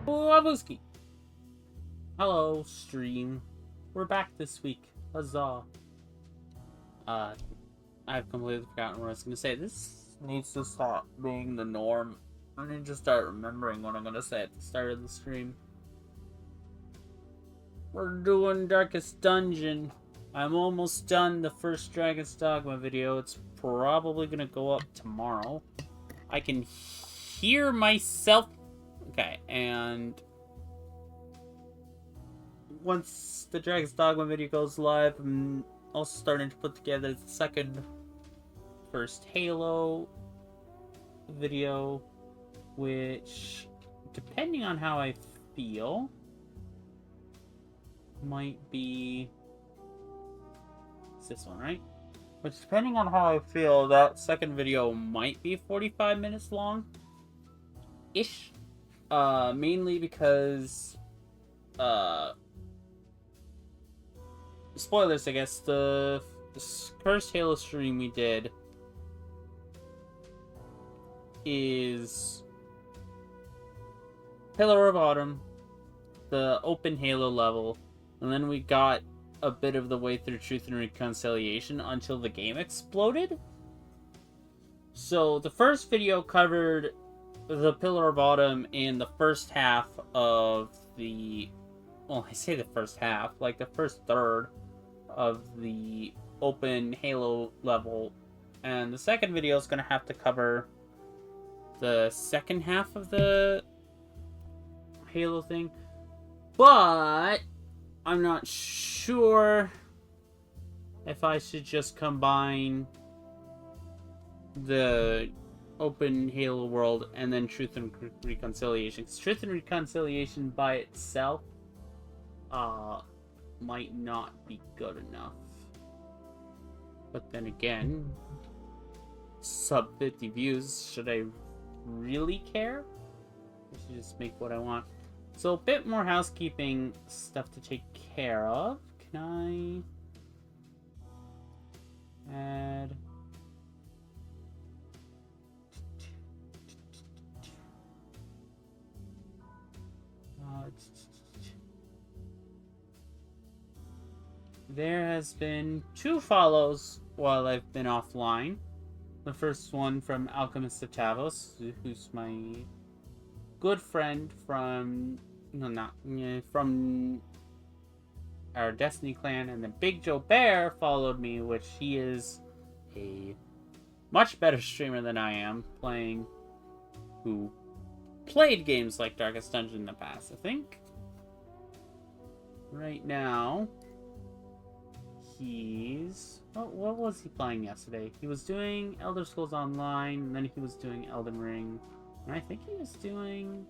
Labuski. Hello, stream. We're back this week. Huzzah. I've completely forgotten what I was going to say. This needs to stop being the norm. I need to start remembering what I'm going to say at the start of the stream. We're doing Darkest Dungeon. I'm almost done the first Dragon's Dogma video. It's probably going to go up tomorrow. I can hear myself. Okay, and once the Dragon's Dogma video goes live, I'm also starting to put together the first Halo video, which, depending on how I feel, might be... It's this one, right? Which, depending on how I feel, that second video might be 45 minutes long. Ish. Mainly because... spoilers, I guess. The first Halo stream we did is Pillar of Autumn, the open Halo level, and then we got a bit of the way through Truth and Reconciliation until the game exploded. So the first video covered the Pillar of Autumn and the first half of the... Well, I say the first half, like the first third of the open Halo level. And the second video is going to have to cover the second half of the Halo thing. But I'm not sure if I should just combine the open Halo world and then Truth and Reconciliation. Because Truth and Reconciliation by itself might not be good enough. But then again, sub 50 views, should I really care? I should just make what I want. So a bit more housekeeping stuff to take care of. Can I add... There has been 2 follows while I've been offline. The first one from Alchemist of Tavos, who's my good friend from... from our Destiny clan, and then Big Joe Bear followed me, which he is a much better streamer than I am, who played games like Darkest Dungeon in the past, I think. Right now, he's... what was he playing yesterday? He was doing Elder Scrolls Online, and then he was doing Elden Ring, and I think he was doing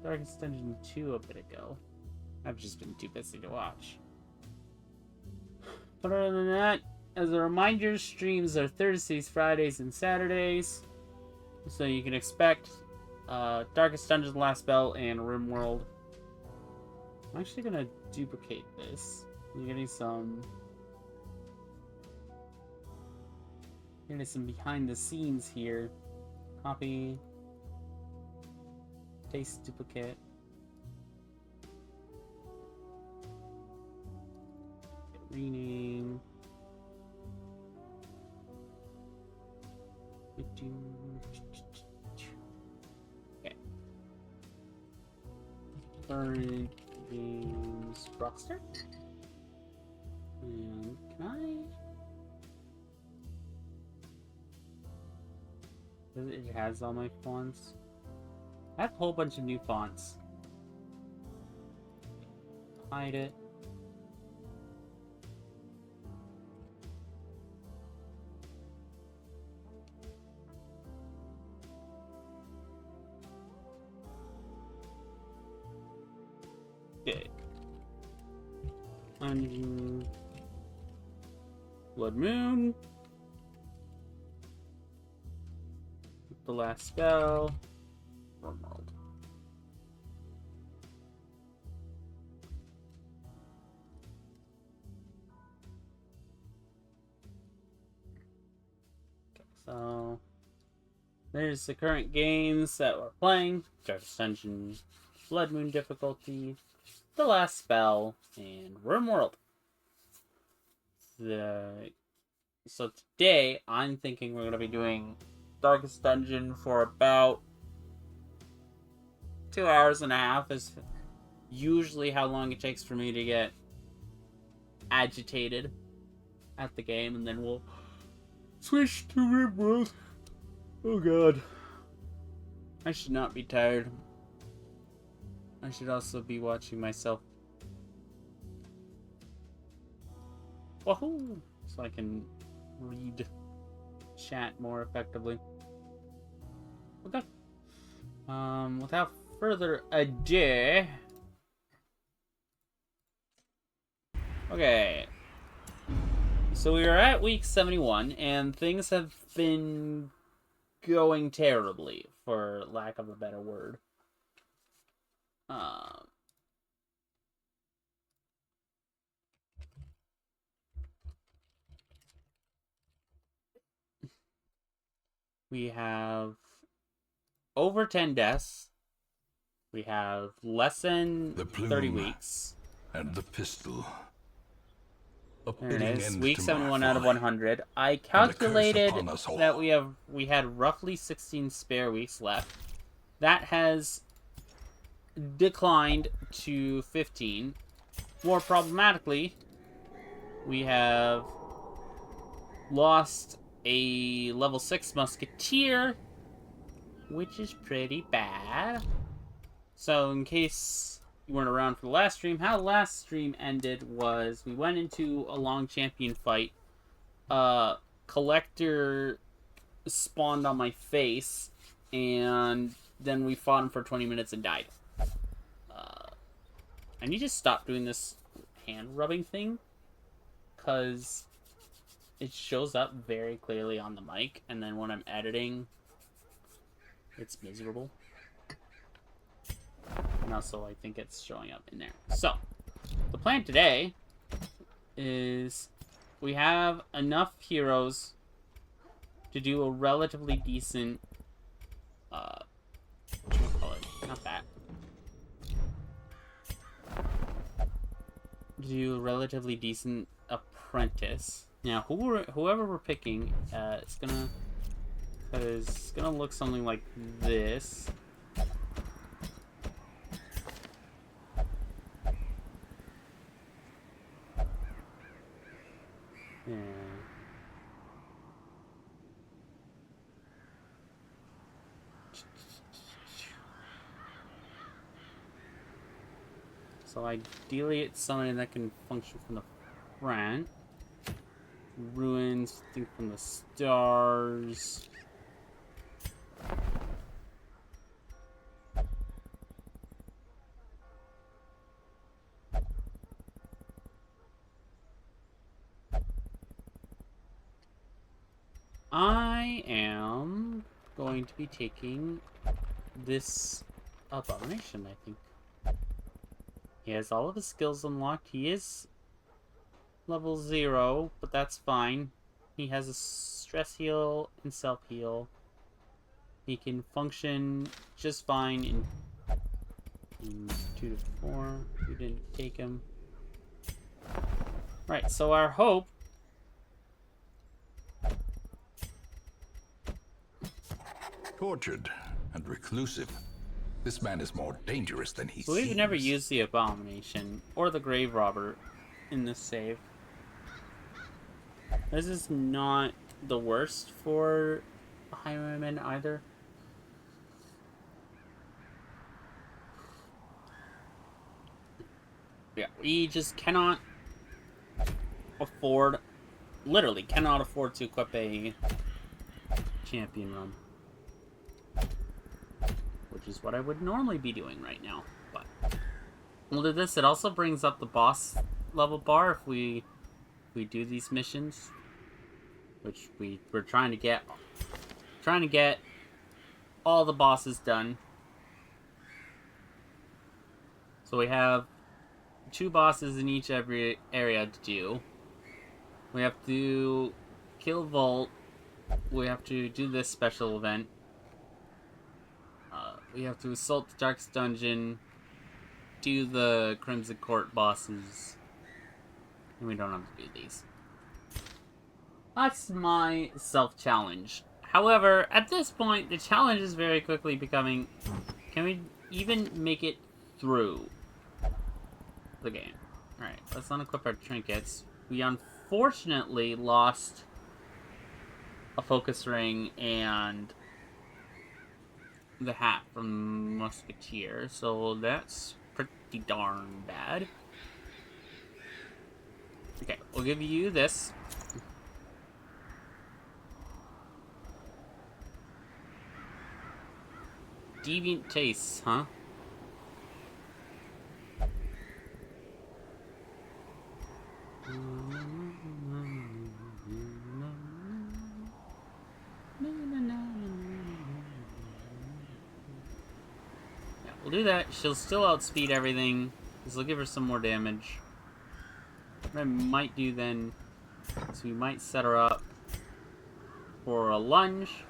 Darkest Dungeon 2 a bit ago. I've just been too busy to watch. But other than that, as a reminder, streams are Thursdays, Fridays, and Saturdays. So you can expect Darkest Dungeon, Last Bell, and RimWorld. I'm actually going to duplicate this. I'm getting some behind the scenes here. Copy. Paste, duplicate. Rename. Okay. Current games roster. And can I... It has all my fonts. I have a whole bunch of new fonts. Hide it. Okay. Blood Moon. The Last Spell. World. Okay, so there's the current games that we're playing. Darkest Dungeon Blood Moon difficulty, The Last Spell, and Wormworld. So today, I'm thinking we're going to be doing Darkest Dungeon for about 2.5 hours is usually how long it takes for me to get agitated at the game, and then we'll switch to RimWorld. Oh god. I should not be tired. I should also be watching myself. Wahoo! So I can read chat more effectively. Okay. Without further ado. Okay. So we are at week 71, and things have been going terribly, for lack of a better word. We have over 10 deaths. We have less than the plume 30 weeks. And the pistol. There it is. Week 71 out of 100. I calculated that we had roughly 16 spare weeks left. That has declined to 15. More problematically, we have lost a level 6 musketeer, which is pretty bad. So in case you weren't around for the last stream, how the last stream ended was we went into a long champion fight. Collector spawned on my face, and then we fought him for 20 minutes and died. I need to stop doing this hand rubbing thing, because it shows up very clearly on the mic, and then when I'm editing, it's miserable. And also, I think it's showing up in there. So, the plan today is we have enough heroes to do a relatively decent, what do you call it? Not that. Do a relatively decent apprentice. Now, whoever we're picking, it's gonna look something like this. Yeah. So ideally, it's something that can function from the front. Ruins, think from the stars. I am going to be taking this abomination, I think. He has all of his skills unlocked. He is level 0, but that's fine. He has a stress heal and self heal. He can function just fine in 2 to 4. We didn't take him. Right, so our hope tortured and reclusive. This man is more dangerous than he so seems. we've never used the abomination or the grave robber in this save. This is not the worst for Highwaymen either. Yeah, we just cannot afford, literally cannot afford to equip a champion run. Which is what I would normally be doing right now. But we'll do this. It also brings up the boss level bar if we do these missions. Which we're trying to get all the bosses done. So we have 2 bosses in each every area to do. We have to kill Volt. We have to do this special event. We have to assault the Darkest Dungeon. do the Crimson Court bosses. And we don't have to do these. That's my self-challenge. However, at this point, the challenge is very quickly becoming, can we even make it through the game? Alright, let's unequip our trinkets. We unfortunately lost a focus ring and the hat from Musketeer, so that's pretty darn bad. Okay, we'll give you this. Deviant tastes, huh? Yeah, we'll do that. She'll still outspeed everything. This will give her some more damage. What I might do then is we might set her up for a lunge.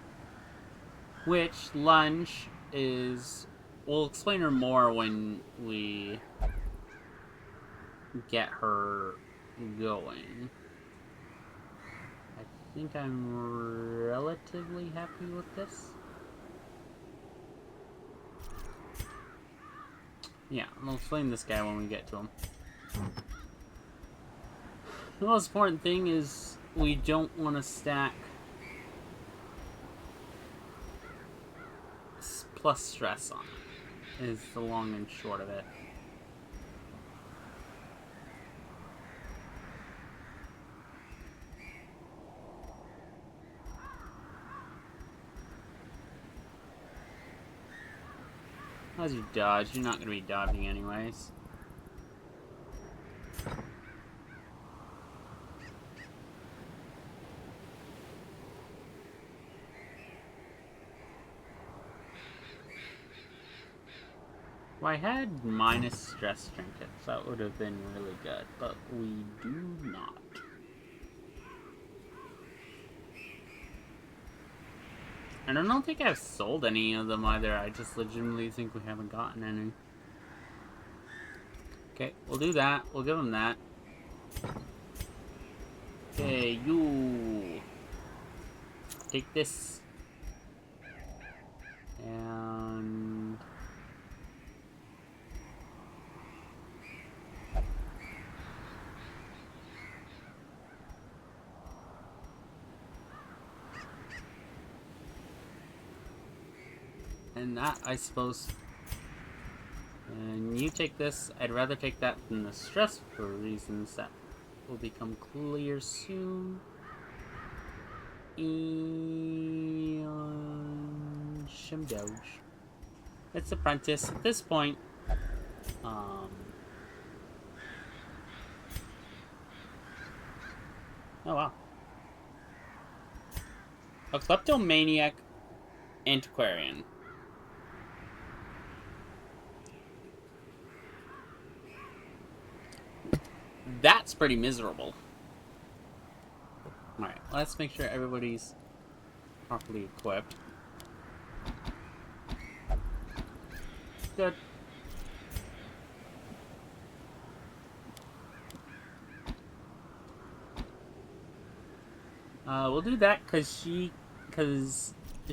Which lunge is... We'll explain her more when we get her going. I think I'm relatively happy with this. Yeah, I'll explain this guy when we get to him. The most important thing is we don't want to stack plus stress on it, is the long and short of it. As you dodge, you're not going to be dodging anyways. If I had minus stress trinkets, that would have been really good, but we do not. And I don't think I've sold any of them either, I just legitimately think we haven't gotten any. Okay, we'll do that, we'll give him that. Okay, you take this. And... and that, I suppose. And you take this. I'd rather take that than the stress for reasons that will become clear soon. And Shimdoge. It's Apprentice at this point. Oh wow. A kleptomaniac antiquarian. That's pretty miserable. Alright, let's make sure everybody's properly equipped. Good. We'll do that because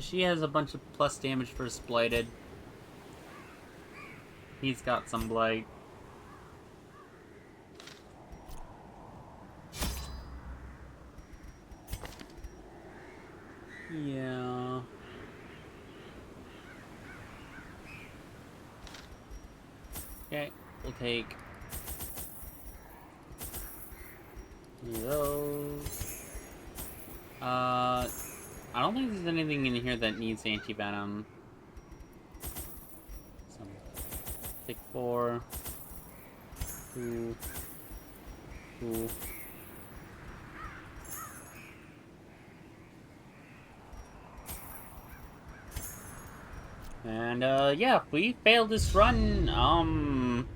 she has a bunch of plus damage for Blighted. He's got some Blight. Yeah. Okay, we'll take those. I don't think there's anything in here that needs anti-venom. So, take 4. 2. 2. And, yeah, if we fail this run,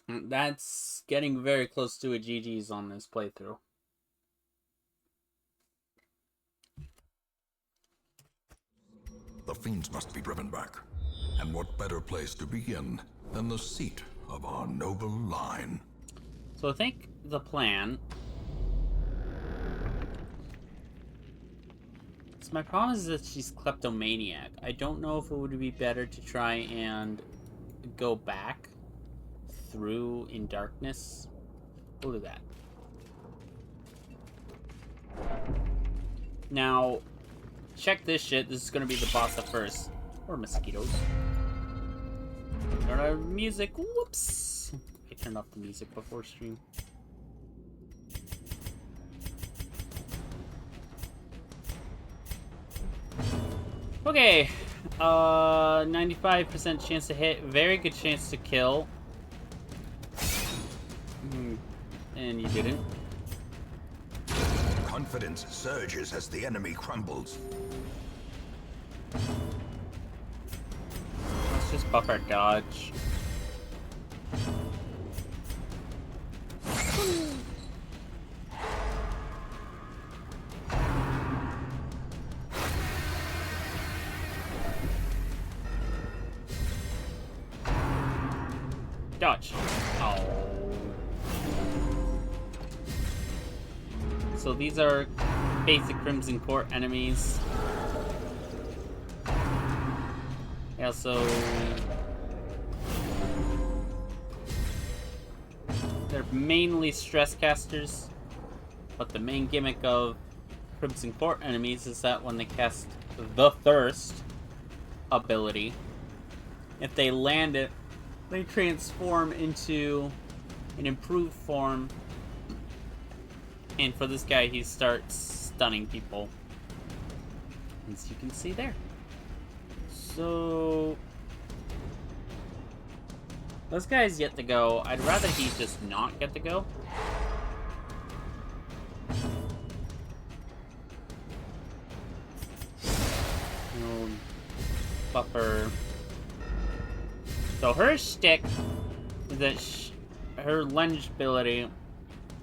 that's getting very close to a GG's on this playthrough. The fiends must be driven back. And what better place to begin than the seat of our noble line? So I think the plan... So my problem is that she's kleptomaniac. I don't know if it would be better to try and go back through in darkness. We'll do that. Now, check this shit. This is gonna be the boss at first. Or mosquitoes. Turn our music. Whoops! I turned off the music before stream. Okay. 95% chance to hit. Very good chance to kill. And you didn't. Confidence surges as the enemy crumbles. Let's just buff our dodge. Dodge. Oh. So these are basic Crimson Court enemies. They also... They're mainly stress casters, but the main gimmick of Crimson Court enemies is that when they cast the Thirst ability, if they land it, they transform into an improved form. And for this guy, he starts stunning people, as you can see there. So this guy's yet to go. I'd rather he just not get to go. Buffer. So her shtick is that her lunge ability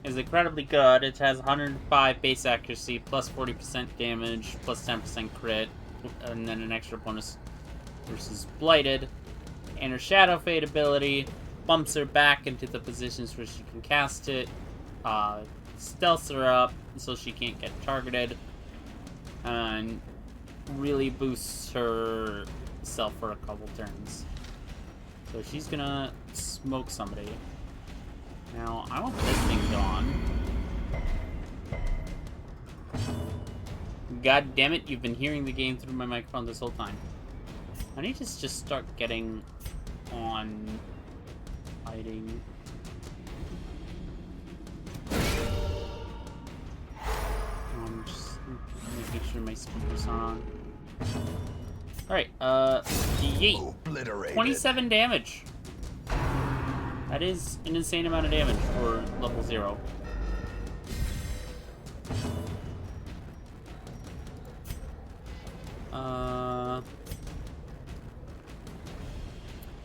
is incredibly good. It has 105 base accuracy, plus 40% damage, plus 10% crit, and then an extra bonus versus Blighted. And her Shadow Fade ability bumps her back into the positions where she can cast it, stealths her up so she can't get targeted, and really boosts herself for a couple turns. So she's gonna smoke somebody. Now, I want this thing gone. God damn it, you've been hearing the game through my microphone this whole time. I need to just start getting on fighting. I'm just making sure my speaker's on. Alright, yeet. 27 damage. That is an insane amount of damage for level 0.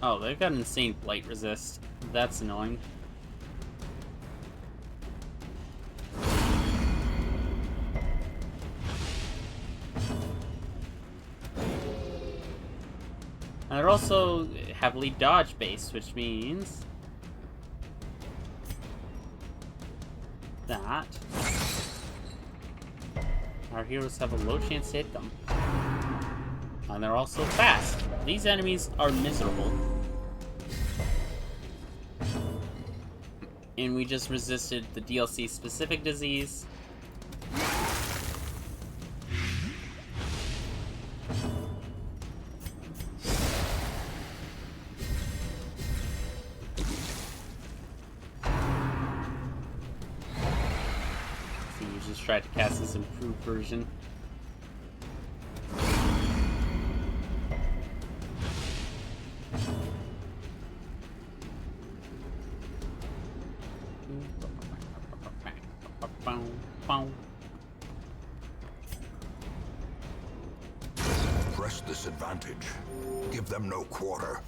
Oh, they've got insane blight resist. That's annoying. And they're also heavily dodge based, which means that our heroes have a low chance to hit them. And they're also fast. These enemies are miserable. And we just resisted the DLC specific disease. Tried to cast this improved version. Press this advantage. Give them no quarter.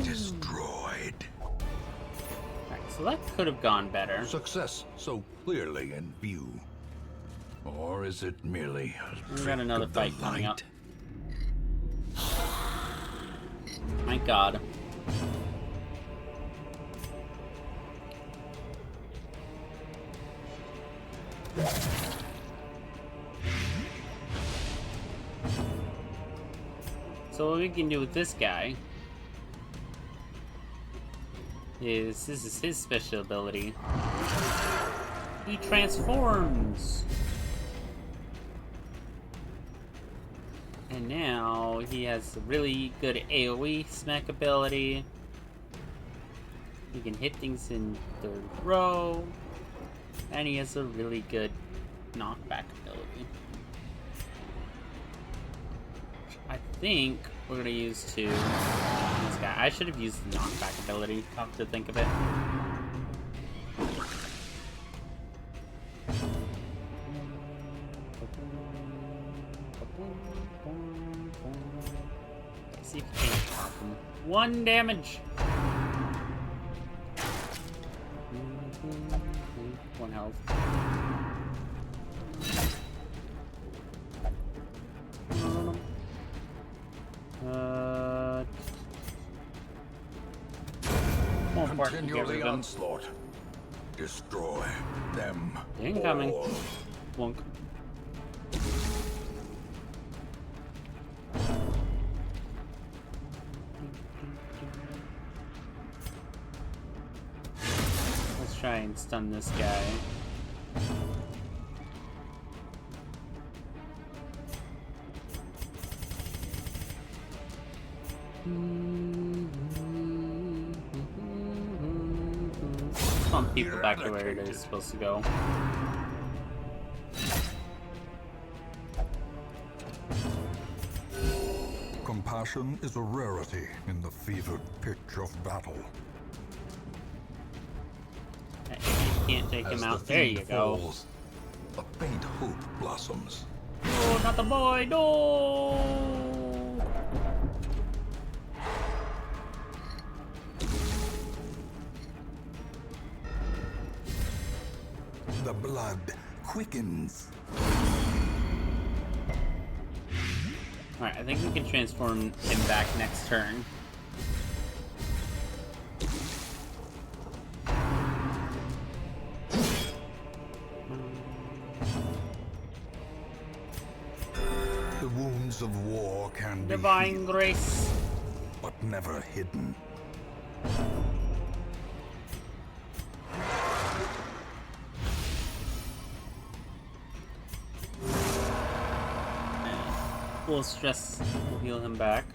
Destroyed. So that could have gone better. Success so clearly in view. Or is it merely a We trick got another of the fight coming up. light? My god. So what we can do with this guy is, this is his special ability. He transforms! And now he has a really good AoE smack ability. He can hit things in third row. And he has a really good knockback ability. I think we're gonna use to this guy. I should have used the knockback ability, come to think of it. Let's see if you can pop him. 1 damage! 1 health. More important to get Continue rid the of him. onslaught. Destroy them Incoming. all. Wonk. Let's try and stun this guy. Pump people back to where it is supposed to go. Compassion is a rarity in the fevered pitch of battle. You can't take him As out. the There fiend you go. falls, a faint hope blossoms. Oh, not the boy! No! The blood quickens. Alright, I think we can transform him back next turn. The wounds of war can be Divine healed, Grace. but never hidden. Full stress will heal him back.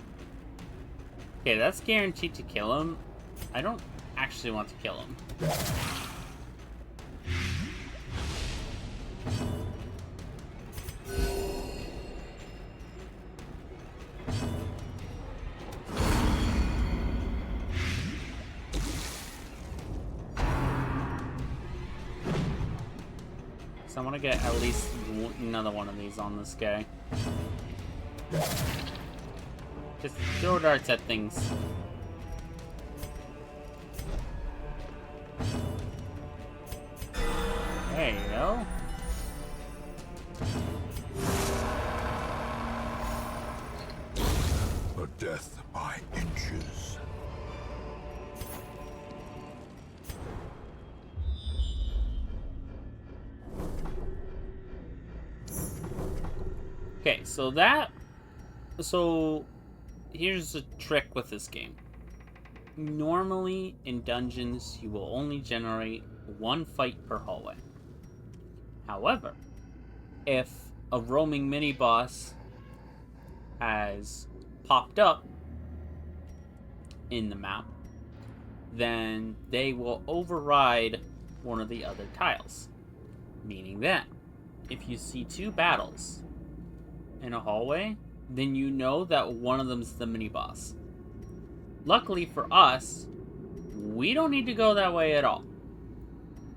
Okay, that's guaranteed to kill him. I don't actually want to kill him. So I want to get at least another one of these on this guy. Just throw darts at things. There you go. A death by inches. Okay, so here's a trick with this game. Normally in dungeons you will only generate 1 fight per hallway. However, if a roaming mini boss has popped up in the map, then they will override one of the other tiles. Meaning that if you see 2 battles in a hallway, then you know that one of them's the mini boss. Luckily for us, we don't need to go that way at all.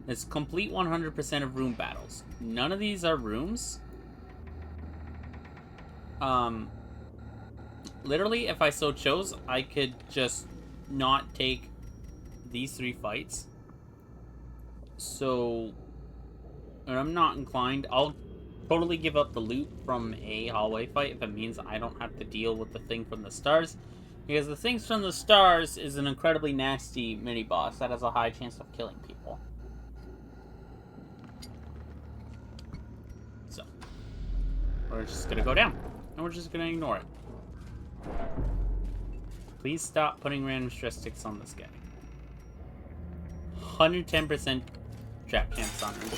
It's complete 100% of room battles. None of these are rooms. Literally, if I so chose, I could just not take these 3 fights. So, and I'm not inclined. I'll totally give up the loot from a hallway fight if it means I don't have to deal with the thing from the stars. Because the things from the stars is an incredibly nasty mini-boss that has a high chance of killing people. So, we're just gonna go down. And we're just gonna ignore it. Please stop putting random stress sticks on this guy. 110% trap chance on him.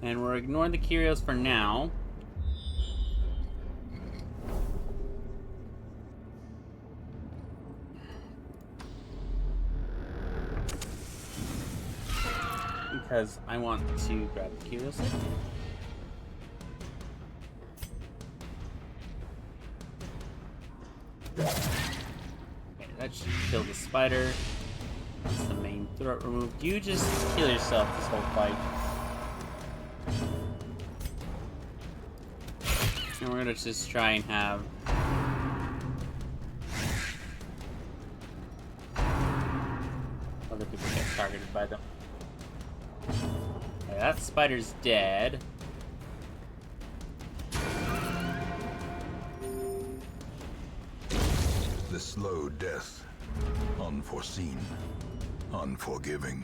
And we're ignoring the curios for now. Because I want to grab the curios. Okay, that should kill the spider. That's the main throat removed. You just kill yourself this whole fight. And we're gonna just try and have other people get targeted by them. Okay, that spider's dead. The slow death, unforeseen, unforgiving.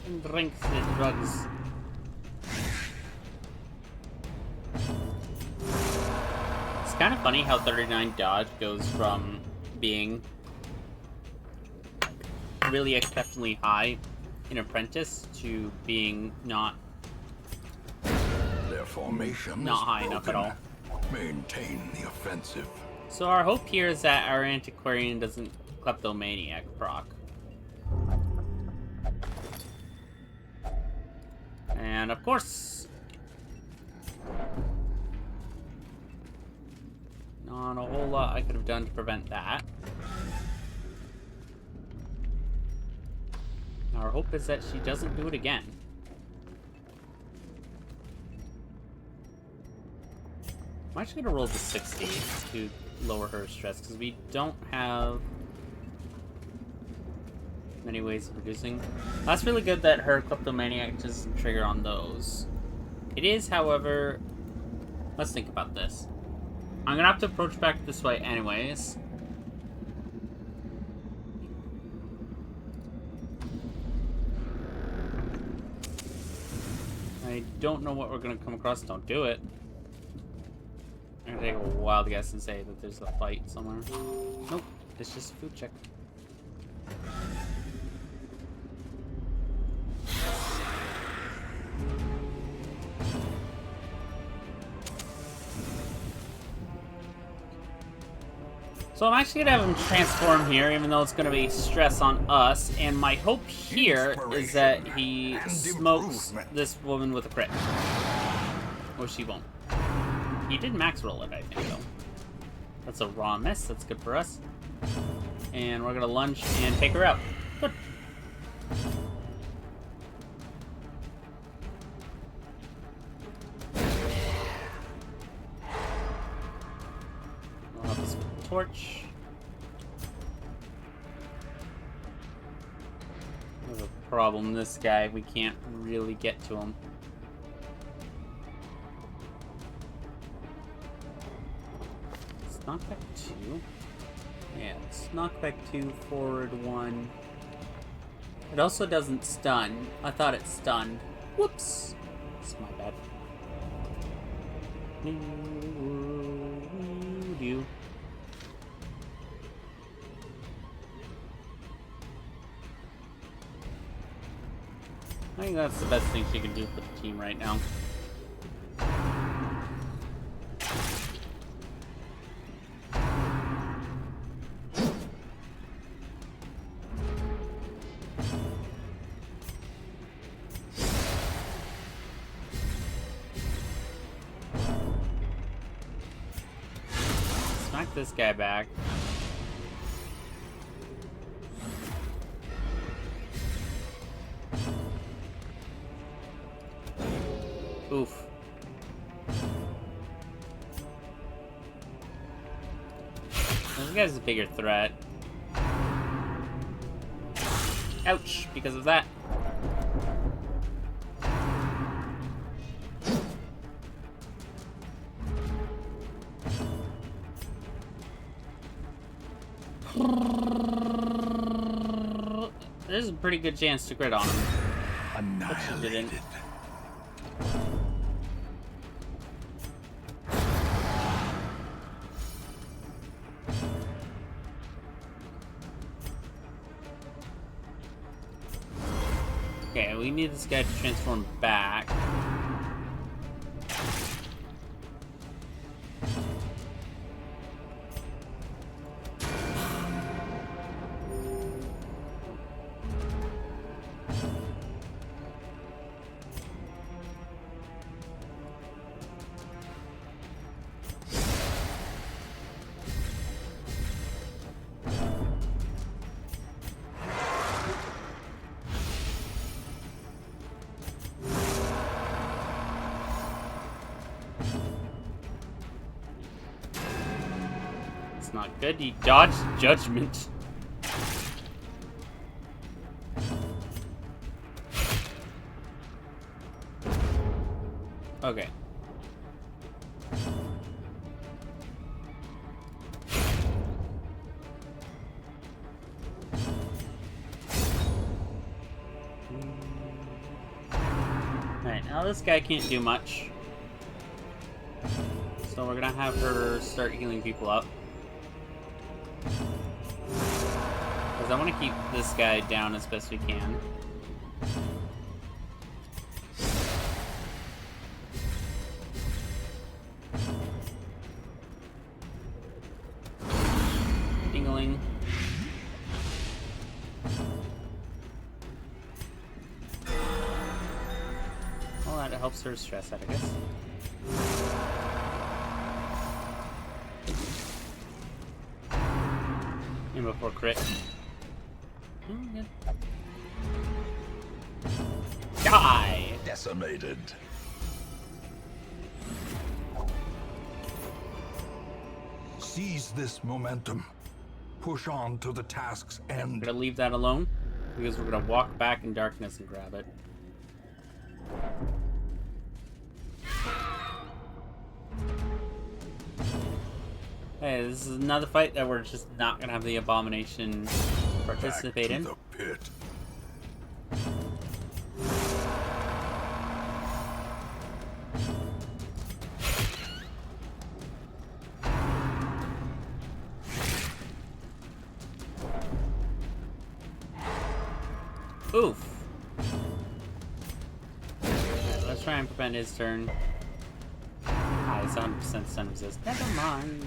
And drink the drugs. It's kind of funny how 39 dodge goes from being really exceptionally high in Apprentice to being not Their formation not is high enough at all. Maintain the offensive. So our hope here is that our Antiquarian doesn't Kleptomaniac proc. And of course, not a whole lot I could have done to prevent that. Our hope is that she doesn't do it again. I'm actually going to roll the 60 to lower her stress, because we don't have many ways of reducing. That's really good that her Kleptomaniac doesn't trigger on those. It is, however... Let's think about this. I'm going to have to approach back this way anyways. I don't know what we're going to come across. Don't do it. I'm going to take a wild guess and say that there's a fight somewhere. Nope. It's just a food check. So I'm actually going to have him transform here, even though it's going to be stress on us. And my hope here is that he smokes this woman with a crit. Or she won't. He did max roll it, I think, though. That's a raw miss. That's good for us. And we're going to lunge and take her out. Good. We'll have this with the torch. We have a problem. This guy, we can't really get to him. Knockback 2? Yeah, it's knockback 2, forward 1. It also doesn't stun. I thought it stunned. Whoops! That's my bad. I think that's the best thing she can do for the team right now. Smack this guy back. Oof. guy's a bigger threat. Ouch, because of that. There's a pretty good chance to crit on him. Annihilated. Okay, we need this guy to transform back. It's not good. He dodged judgment. Okay. Alright, now this guy can't do much. So we're gonna have her start healing people up. Because I want to keep this guy down as best we can. Dingling. Well, that helps her stress out, I guess. And before crit. Good. Die! Decimated. Seize this momentum. Push on to the task's I'm end. gonna leave that alone because we're gonna walk back in darkness and grab it. Hey, this is another fight that we're just not gonna have the Abomination participate in. Back to the pit. Oof. Alright, let's try and prevent his turn. Ah, he's 100% stun resist. Never mind.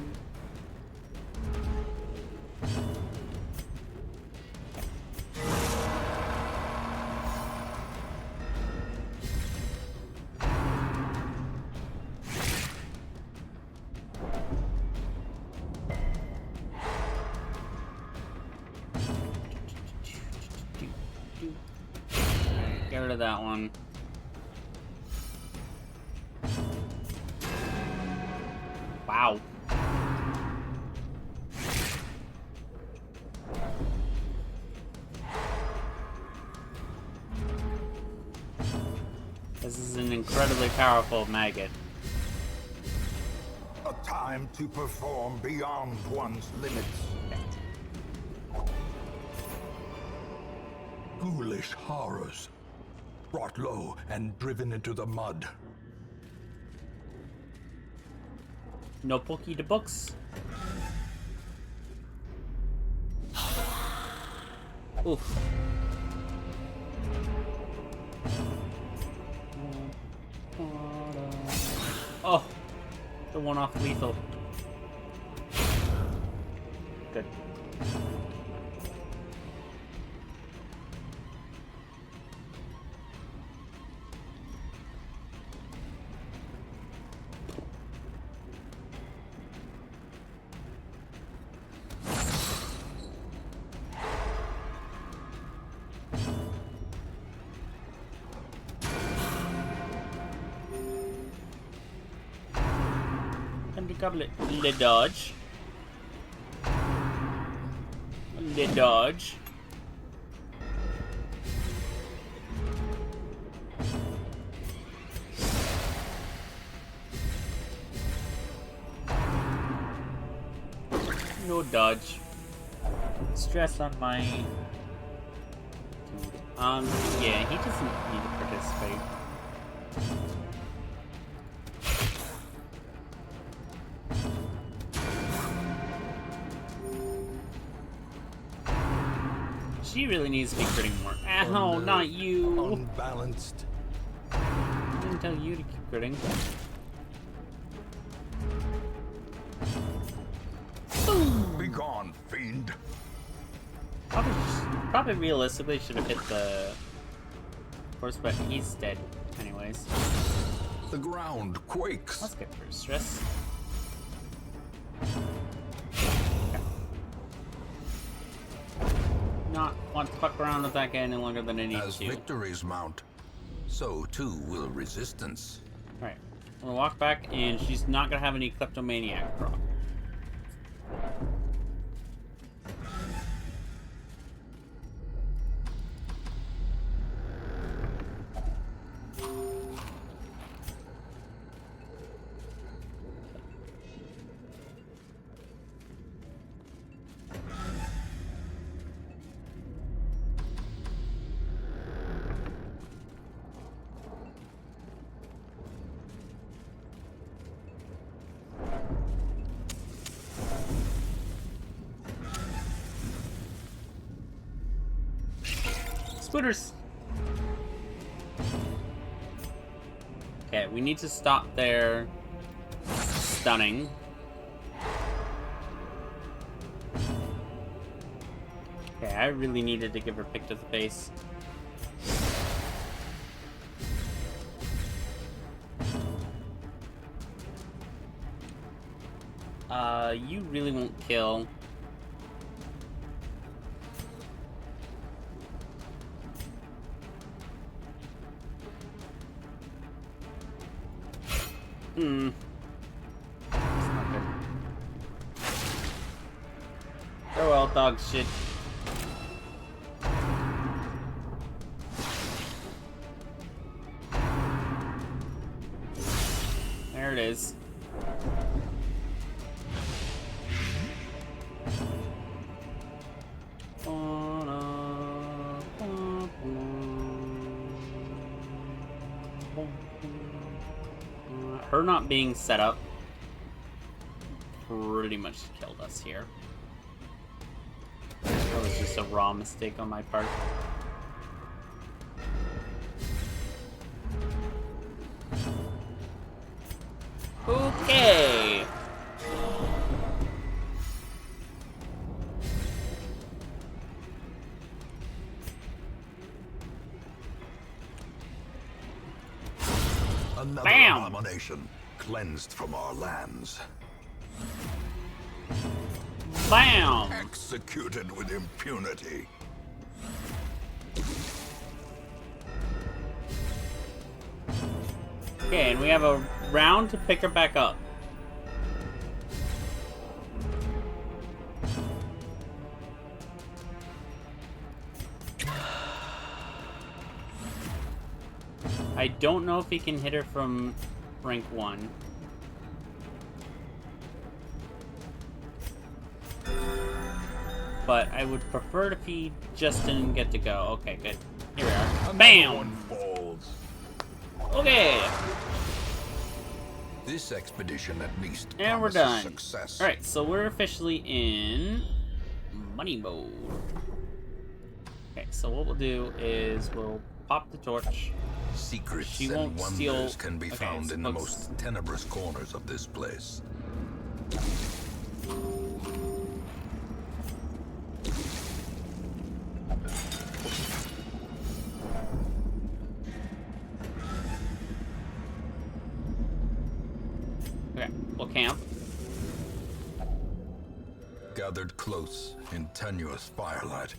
Alright, get rid of that one. Wow. This is an incredibly powerful maggot. A time to perform beyond one's limits. Ghoulish horrors. Brought low and driven into the mud. No pokey to books. Oof. Oh, the one off lethal. Good. Couple of dodge. The dodge. No dodge. Stress on my... yeah, he doesn't need to participate. She really needs to be critting more. Ow, not you! Unbalanced. I didn't tell you to keep critting. Be gone, fiend. Probably realistically should have hit the horse, but he's dead anyways. The ground quakes. Let's get through stress. Not want to fuck around with that guy any longer than I need As to. victories mount, so too will resistance. Alright, I'm gonna walk back, and she's not gonna have any kleptomaniac proc. Scooters! Okay, we need to stop their stunning. Okay, I really needed to give her pick to the face. You really won't kill. That's not good. Oh well, dog shit. There it is. Her not being set up pretty much killed us here. That was just a raw mistake on my part. Okay. Another Bam! abomination cleansed from our lands. Bam! Executed with impunity. Okay, and we have a round to pick her back up. I don't know if he can hit her from rank 1. But I would prefer if he just didn't get to go. Okay, good. Here we are. Bam! Falls. Okay! This expedition at least And we're promises done. success. Alright, so we're officially in money mode. Okay, so what we'll do is we'll pop the torch. Secrets She and won't steal- wonders can be Okay, found in the folks. most tenebrous corners of this place. Okay, we'll camp. Gathered close in tenuous firelight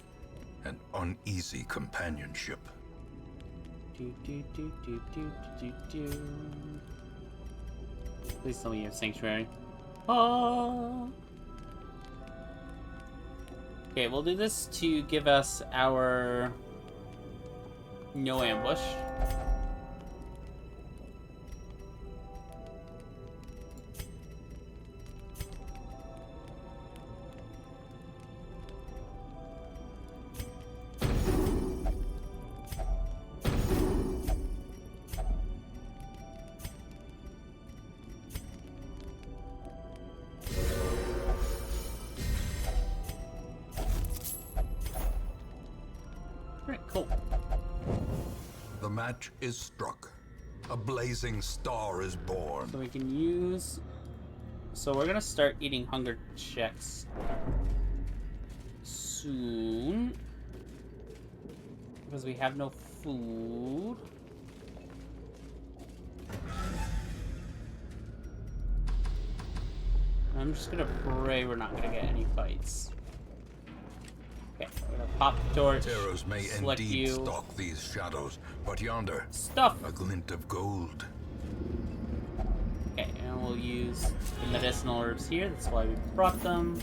and uneasy companionship. Do, do, do, do, do, do, do. Please tell me you have sanctuary. Oh. Okay, we'll do this to give us our no ambush. Alright, cool. The match is struck. A blazing star is born. So we can use... So we're gonna start eating hunger checks soon. Because we have no food. I'm just gonna pray we're not gonna get any fights. Okay, we're gonna pop the torch. Terrors may select indeed you. stalk these shadows, but yonder, Stuff! a glint of gold. Okay, and we'll use the medicinal herbs here. That's why we brought them.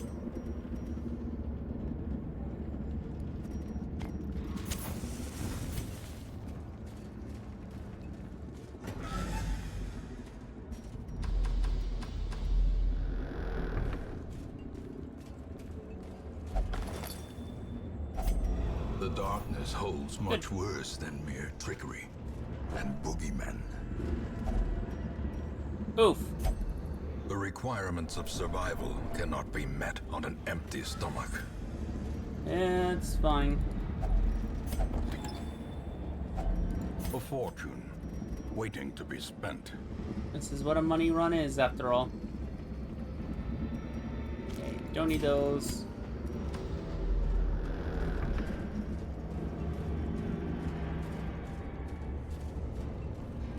The darkness holds much worse than mere trickery and boogeymen. Oof. The requirements of survival cannot be met on an empty stomach. It's fine. A fortune waiting to be spent. This is what a money run is, after all. Okay, don't need those.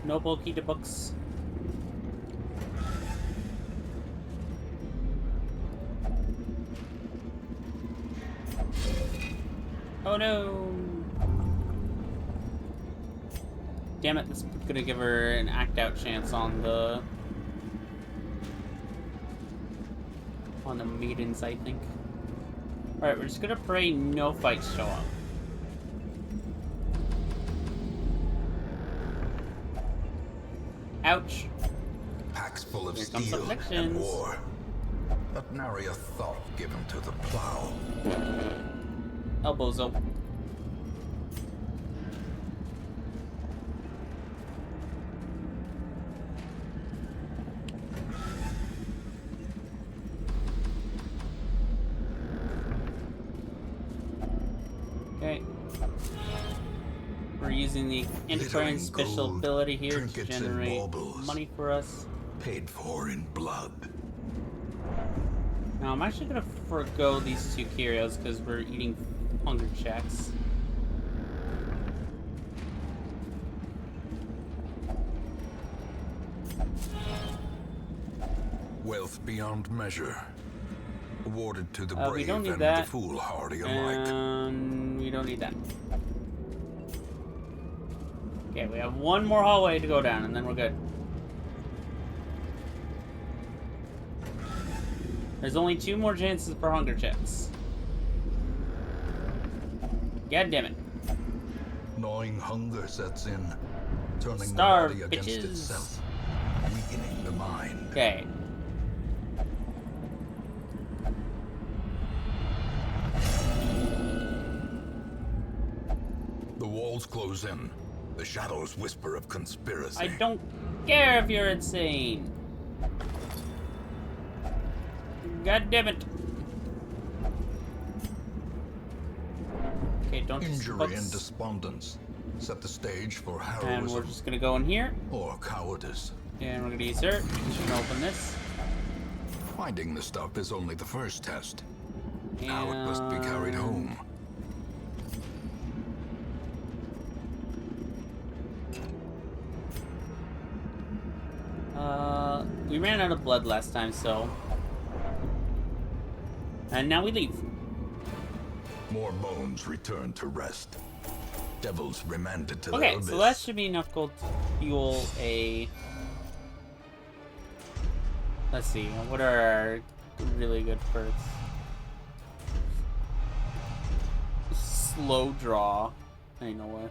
No bulky to books. Oh no! Damn it, this is gonna give her an act out chance on the maidens, I think. Alright, we're just gonna pray no fights show up. Ouch. Packs full of Here comes steel and afflictions. war. But nary a thought given to the plow. Elbozo. Okay. We're using the antiquarian Glittering special gold, ability here to trinkets and generate baubles. money for us. Paid for in blood. Now I'm actually gonna forego these two curios because we're eating hunger checks. Wealth beyond measure. Awarded to the We brave don't need and that. the foolhardy alike. And we don't need that. Okay, we have one more hallway to go down and then we're good. There's only 2 more chances for hunger checks. God damn it. Gnawing hunger sets in, turning Starve, the body against bitches. itself, weakening the mind. Okay. The walls close in. The shadows whisper of conspiracy. I don't care if you're insane. God damn it. Okay, don't just Injury and despondence set the stage for And we're heroism just gonna go in here. or cowardice. And we're gonna use her. She's gonna open this. Finding the stuff is only the first test. Now it must be carried home. We ran out of blood last time, so... And now we leave. More bones return to rest. Devils remanded to Okay, their so abyss. that should be enough gold to fuel a... Let's see, what are our really good perks? slow draw. Ain't no way.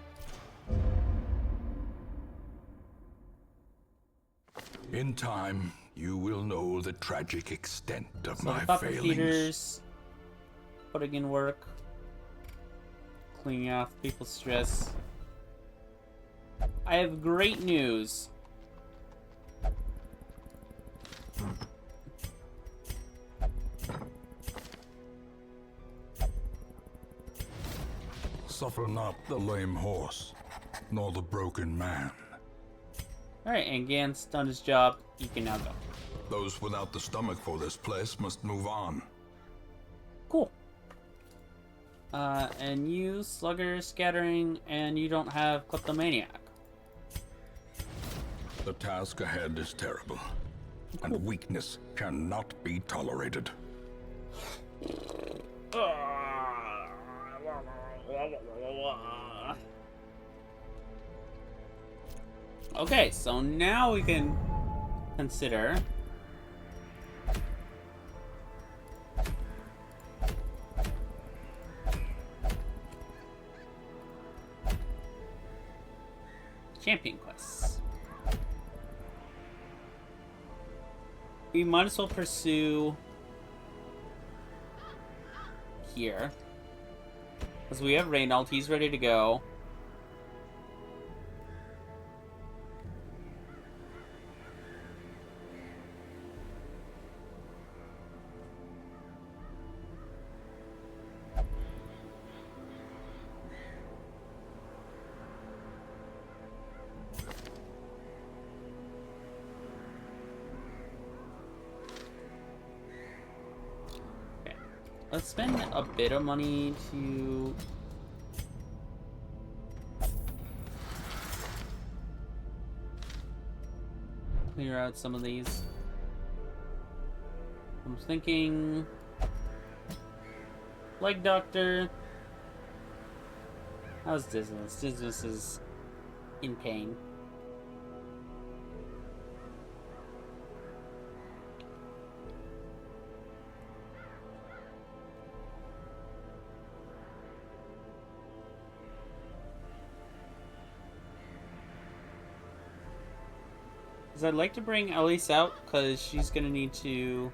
In time, you will know the tragic extent of my Papa failings. Peter's putting in work, cleaning off people's stress. I have great news. Suffer not the lame horse, nor the broken man. Alright, and Gan's done his job. You can now go. Those without the stomach for this place must move on. Cool. And you, Slugger, Scattering, and you don't have Kleptomaniac. The task ahead is terrible, and weakness cannot be tolerated. Okay, so now we can consider champion quests. We might as well pursue here, because we have Reynald, he's ready to go. Let's spend a bit of money to clear out some of these. I'm thinking Leg Doctor. How's Dizziness? Dizziness is in pain. I'd like to bring Elise out because she's gonna need to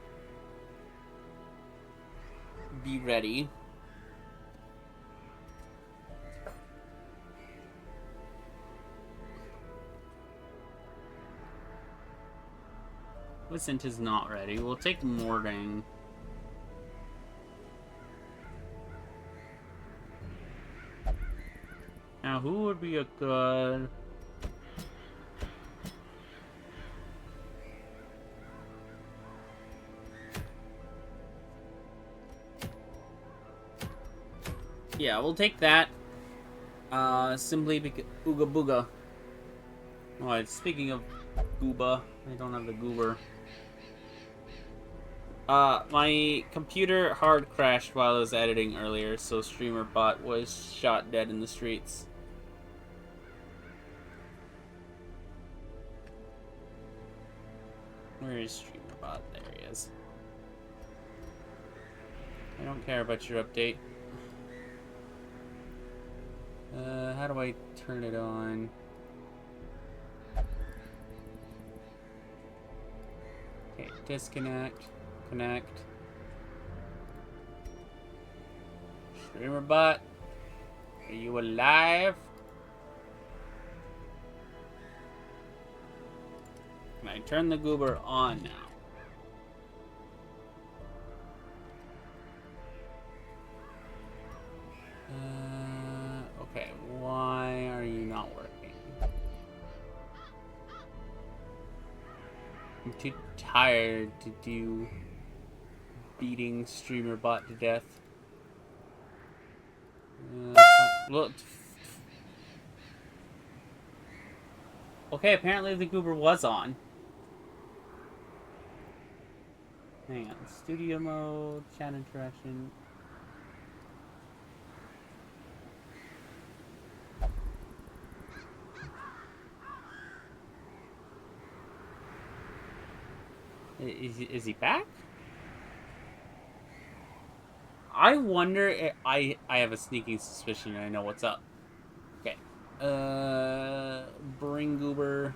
be ready. Vincent is not ready. We'll take Mording. Now, who would be a good... Yeah, we'll take that. Simply because Ooga Booga. Alright, speaking of Gooba, I don't have the goober. My computer hard crashed while I was editing earlier, so StreamerBot was shot dead in the streets. Where is StreamerBot? There he is. I don't care about your update. How do I turn it on? Okay, disconnect, connect. StreamerBot, are you alive? Can I turn the goober on now? Okay, why are you not working? I'm too tired to do beating StreamerBot to death. Look. Okay, apparently the goober was on. Hang on, studio mode, chat interaction. Is he back? I wonder if I have a sneaking suspicion I know what's up. Okay. Bring Goober.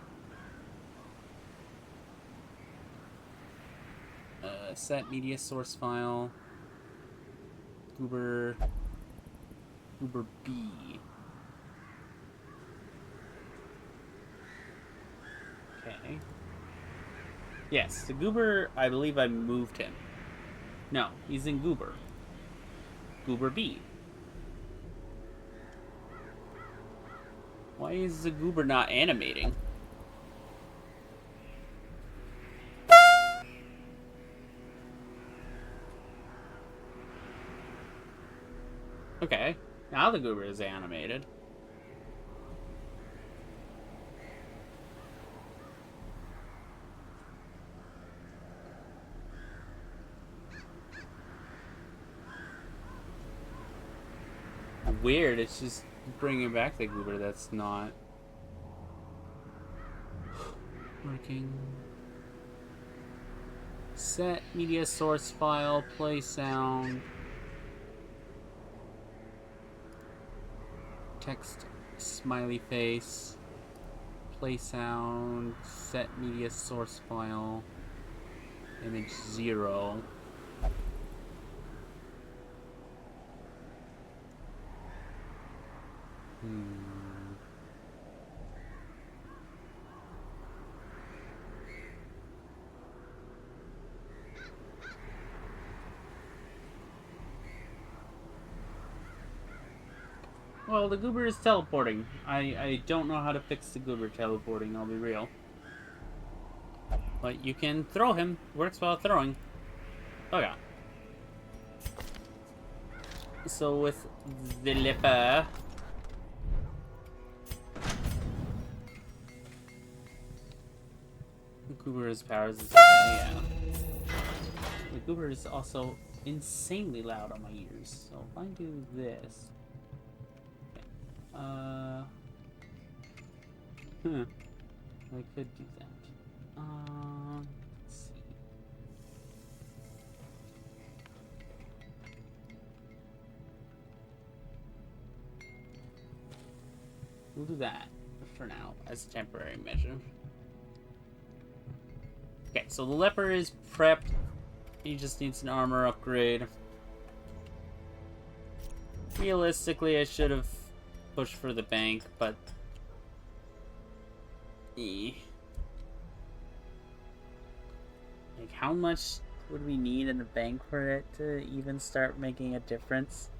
Set media source file. Goober B. Okay. Yes, the Goober, I believe I moved him. No, he's in Goober. Goober B. Why is the Goober not animating? Okay, now the Goober is animated. Weird, it's just bringing back the Goober that's not working. Set media source file, play sound. Text smiley face. Play sound. Set media source file. Image 0. Well, the Goober is teleporting. I don't know how to fix the Goober teleporting, I'll be real. But you can throw him. Works while throwing. Oh yeah. So with the Lipper... Goober's powers is okay, yeah. The Goober is also insanely loud on my ears. So if I do this... I could do that. Let's see. We'll do that for now as a temporary measure. Okay, so the leper is prepped. He just needs an armor upgrade. Realistically, I should have pushed for the bank, but like, how much would we need in the bank for it to even start making a difference?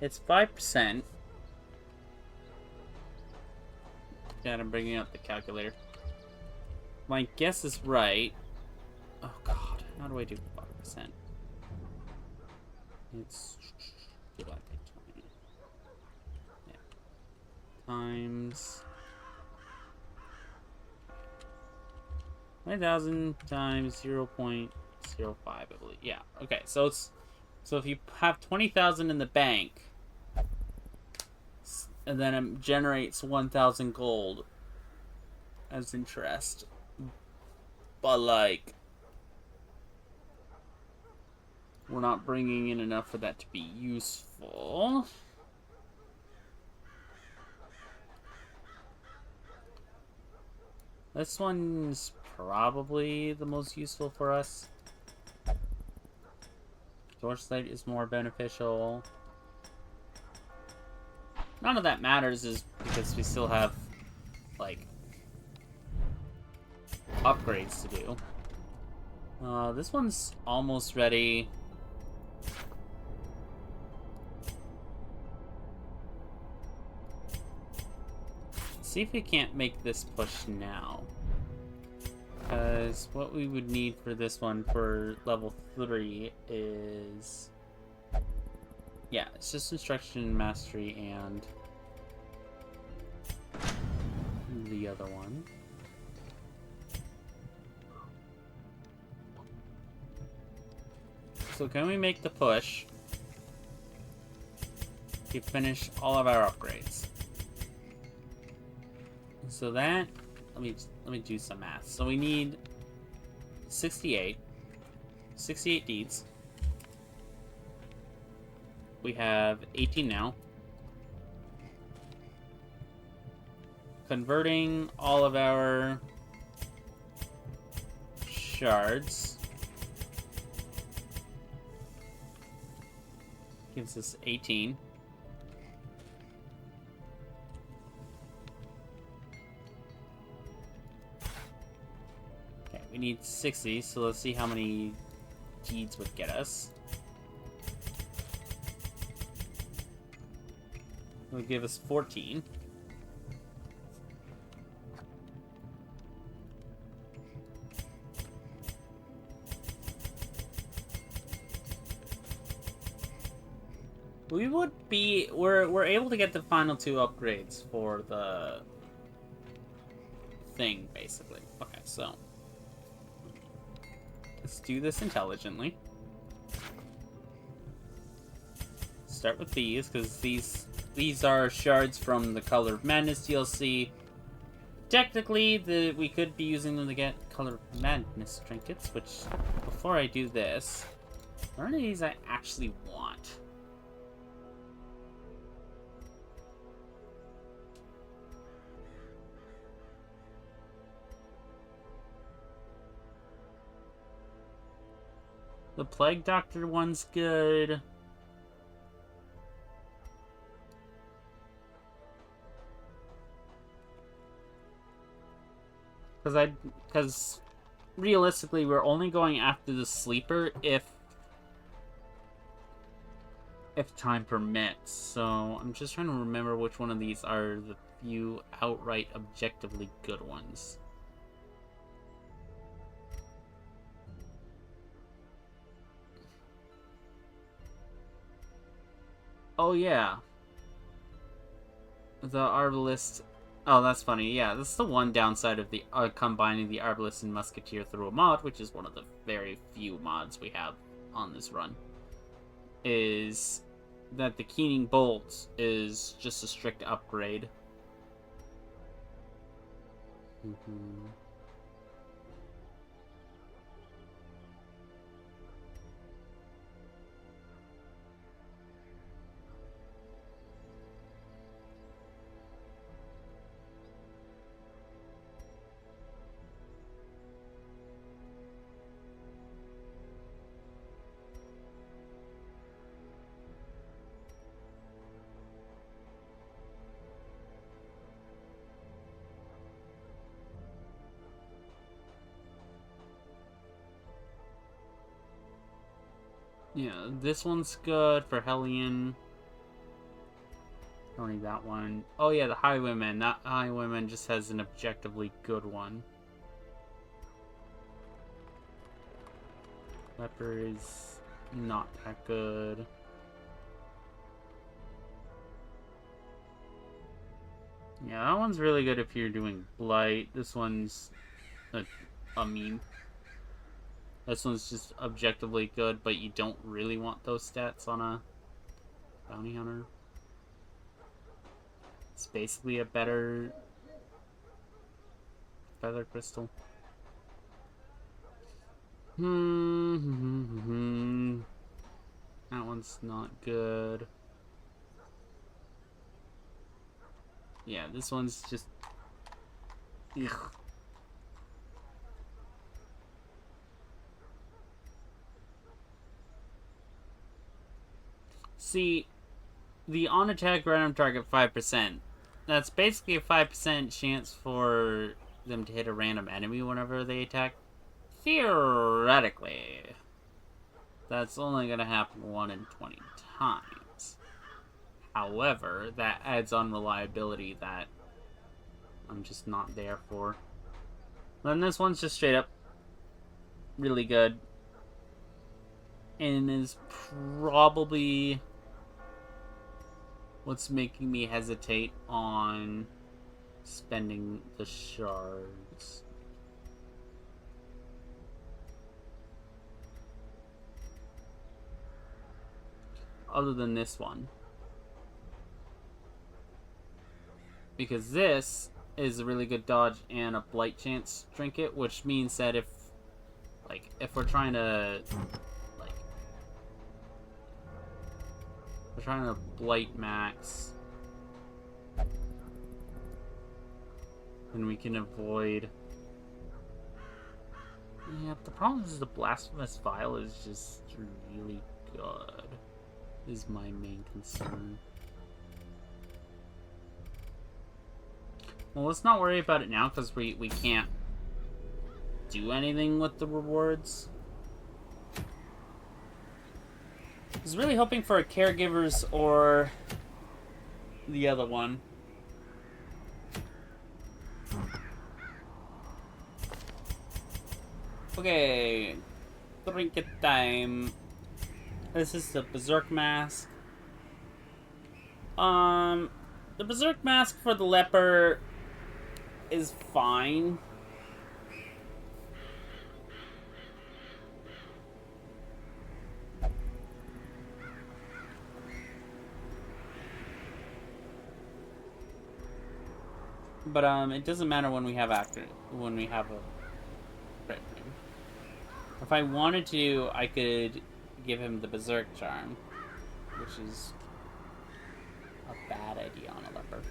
It's 5%. God, I'm bringing up the calculator. My guess is right. Oh god, how do I do 5%? It's divided by 20. Yeah. Times 9,000 times 0.05, I believe. Yeah. Okay. So if you have 20,000 in the bank, and then it generates 1,000 gold as interest. But, like, we're not bringing in enough for that to be useful. This one's probably the most useful for us. Torchlight is more beneficial. None of that matters is because we still have, like, upgrades to do. This one's almost ready. Let's see if we can't make this push now. Because what we would need for this one for level 3 is... yeah, it's just instruction mastery and the other one. So can we make the push to finish all of our upgrades? So that, let me do some math. So we need 68 deeds. We have 18 now. Converting all of our shards gives us 18. Okay, we need 60, so let's see how many deeds would get us. It would give us 14. We're able to get the final 2 upgrades for the thing, basically. Okay, so let's do this intelligently. Start with these, because these are shards from the Color of Madness DLC. Technically, we could be using them to get Color of Madness trinkets, which, before I do this, are any of these I actually want? The Plague Doctor one's good. Because realistically, we're only going after the sleeper if time permits. So I'm just trying to remember which one of these are the few outright objectively good ones. Oh yeah, the Arbalist. Oh, that's funny. Yeah, that's the one downside of the combining the Arbalist and Musketeer through a mod, which is one of the very few mods we have on this run, is that the Keening Bolt is just a strict upgrade. Yeah, this one's good for Hellion. Don't need that one. Oh yeah, the Highwayman. That Highwayman just has an objectively good one. Leper is not that good. Yeah, that one's really good if you're doing Blight. This one's a meme. This one's just objectively good, but you don't really want those stats on a bounty hunter. It's basically a better feather crystal. That one's not good. Yeah, this one's just... Ugh. See, the on-attack random target 5%. That's basically a 5% chance for them to hit a random enemy whenever they attack. Theoretically, that's only going to happen 1 in 20 times. However, that adds unreliability that I'm just not there for. Then this one's just straight up really good. And is probably what's making me hesitate on spending the shards. Other than this one. Because this is a really good dodge and a blight chance trinket, which means that if we're trying to We're trying to blight Max. And we can avoid... Yeah, the problem is the Blasphemous Vial is just really good. Is my main concern. Well, let's not worry about it now, because we can't do anything with the rewards. I was really hoping for a Caregivers or the other one. Okay, drink it time. This is the Berserk Mask. The Berserk Mask for the Leper is fine. But it doesn't matter when we have a crit name. If I wanted to, I could give him the Berserk Charm, which is a bad idea on a leper.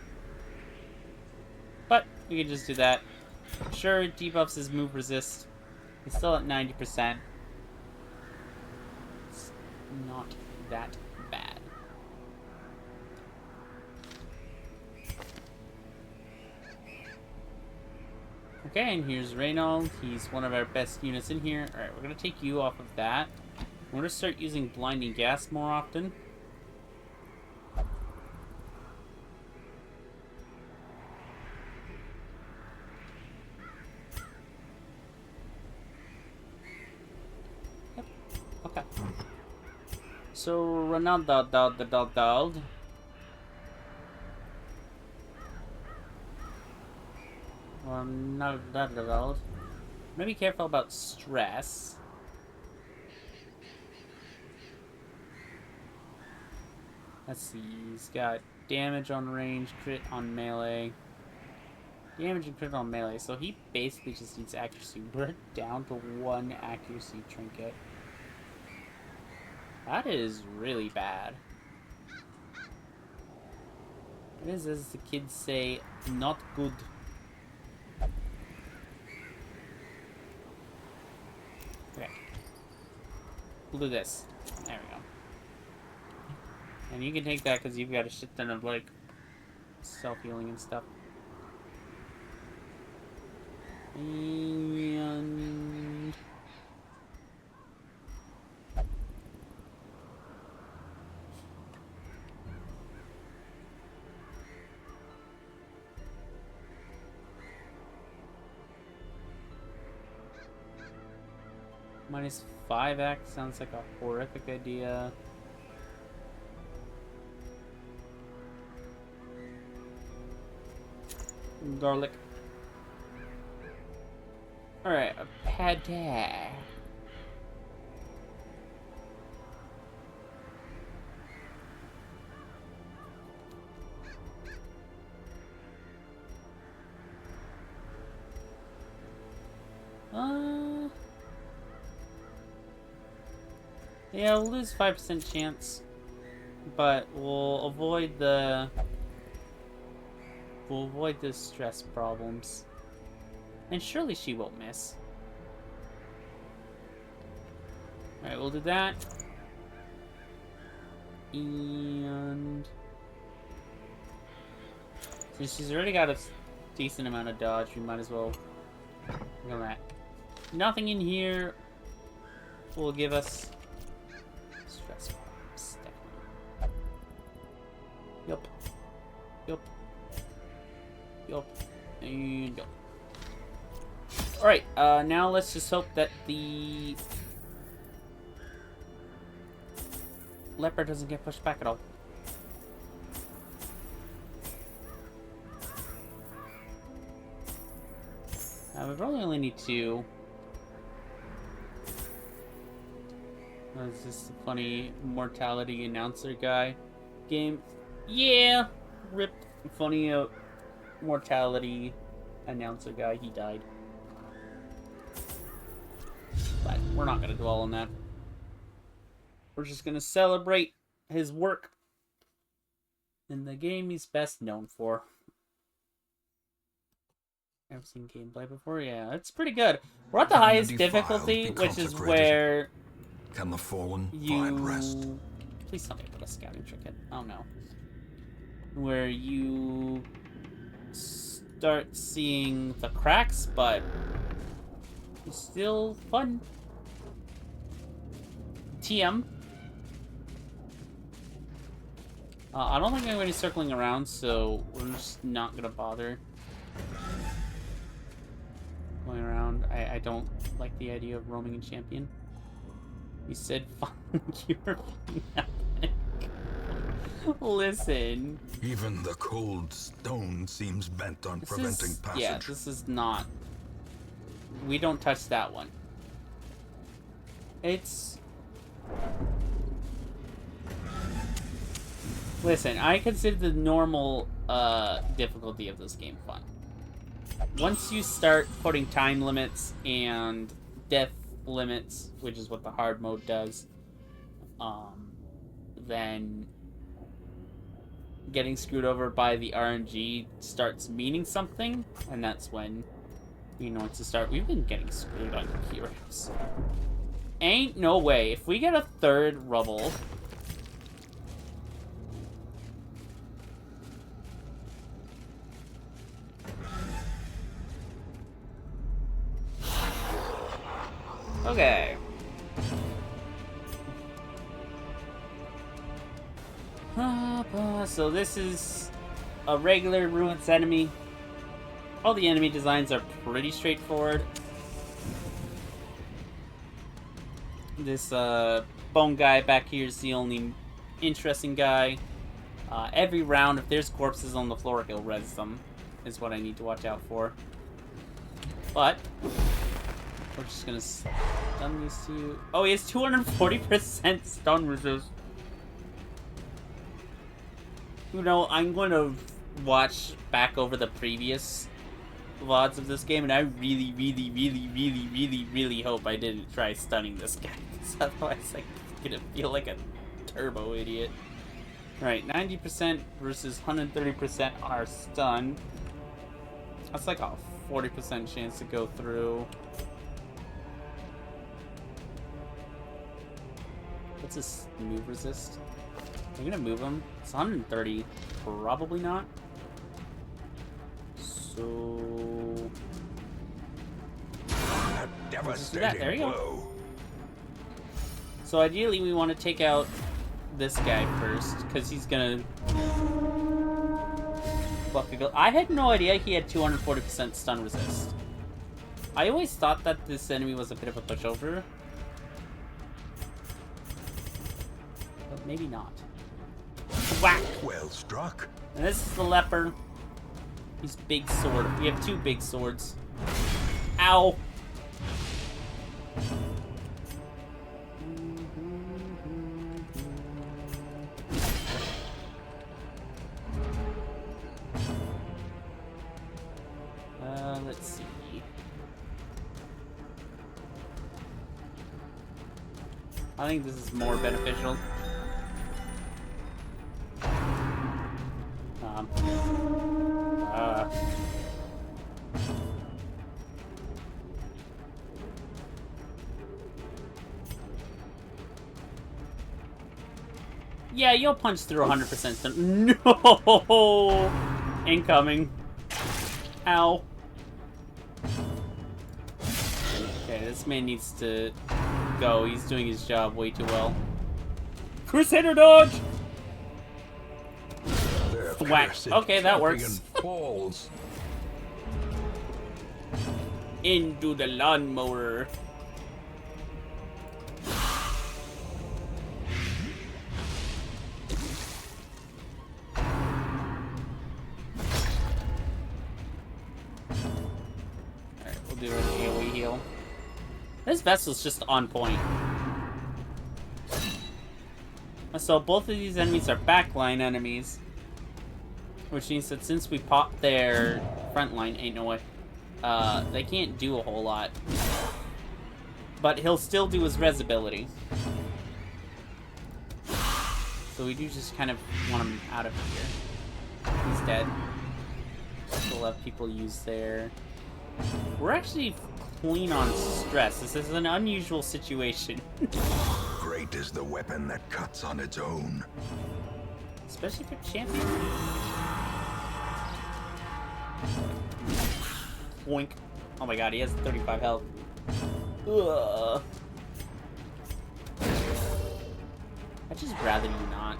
But we can just do that. Sure, it debuffs his move resist. He's still at 90%. It's not that bad. Okay, and here's Reynold. He's one of our best units in here. Alright, we're going to take you off of that. We're going to start using Blinding Gas more often. Yep, okay. So, Ronald. Maybe be careful about stress. Let's see, he's got damage on range, crit on melee. Damage and crit on melee, so he basically just needs accuracy. We're down to 1 accuracy trinket. That is really bad. It is, as the kids say, not good. Okay. We'll do this. There we go. And you can take that because you've got a shit ton of, like, self-healing and stuff. And... minus 5x sounds like a horrific idea. Garlic. Alright, a pad. Yeah, we'll lose 5% chance, but we'll avoid the stress problems. And surely she won't miss. Alright, we'll do that. And since she's already got a decent amount of dodge, we might as well look at that. Nothing in here will give us stress problems, definitely. Yup. And go. Alright, now let's just hope that the leper doesn't get pushed back at all. We probably only need 2. Is this a funny mortality announcer guy game? Yeah! Rip. Funny mortality announcer guy. He died. But we're not going to dwell on that. We're just going to celebrate his work in the game he's best known for. Ever seen gameplay before? Yeah, it's pretty good. We're at the highest difficulty, which is where can the fallen you find rest? Please tell me I put a scouting trinket. Oh no. Where you start seeing the cracks, but it's still fun. TM. I don't think anybody's circling around, so we're just not gonna bother going around. I don't like the idea of roaming in champion. You said you were epic. Listen. Even the cold stone seems bent on preventing passage. Yeah, this is not. We don't touch that one. It's. Listen, I consider the normal difficulty of this game fun. Once you start putting time limits and death limits, which is what the hard mode does, then getting screwed over by the RNG starts meaning something, and that's when you know it's to start. We've been getting screwed on heroes. Ain't no way. If we get a third rubble, okay. So this is a regular Ruins enemy. All the enemy designs are pretty straightforward. This bone guy back here is the only interesting guy. Every round, if there's corpses on the floor, he'll res them, is what I need to watch out for. But we're just gonna stun these two. Oh, he has 240% stun resist. You know, I'm going to watch back over the previous VODs of this game, and I really, really, really, really, really, really hope I didn't try stunning this guy, because otherwise I'm gonna feel like a turbo idiot. Right, 90% versus 130% are stun. That's like a 40% chance to go through. What's this move resist? I'm gonna move him. It's 130. Probably not. So. A devastating There you blow. go. So ideally, we want to take out this guy first, because he's gonna. I had no idea he had 240% stun resist. I always thought that this enemy was a bit of a pushover. But maybe not. Whack! Well struck. And this is the leper. He's big sword. We have two big swords. Ow! Let's see. I think this is more beneficial. Yeah, you'll punch through 100% stun. No! Incoming. Ow. Okay, this man needs to go. He's doing his job way too well. Crusader dodge! Whack. Okay, that works. Falls. Into the lawnmower. Alright, we'll do an AoE heal. This vessel's just on point. So both of these enemies are backline enemies. Which means that since we popped their front line, ain't no way, they can't do a whole lot. But he'll still do his res ability. So we do just kind of want him out of here. He's dead. We'll have people use their... We're actually clean on stress. This is an unusual situation. Great is the weapon that cuts on its own. Especially for champion. Boink. Oh my god, he has 35 health. Ugh. I'd just rather you not.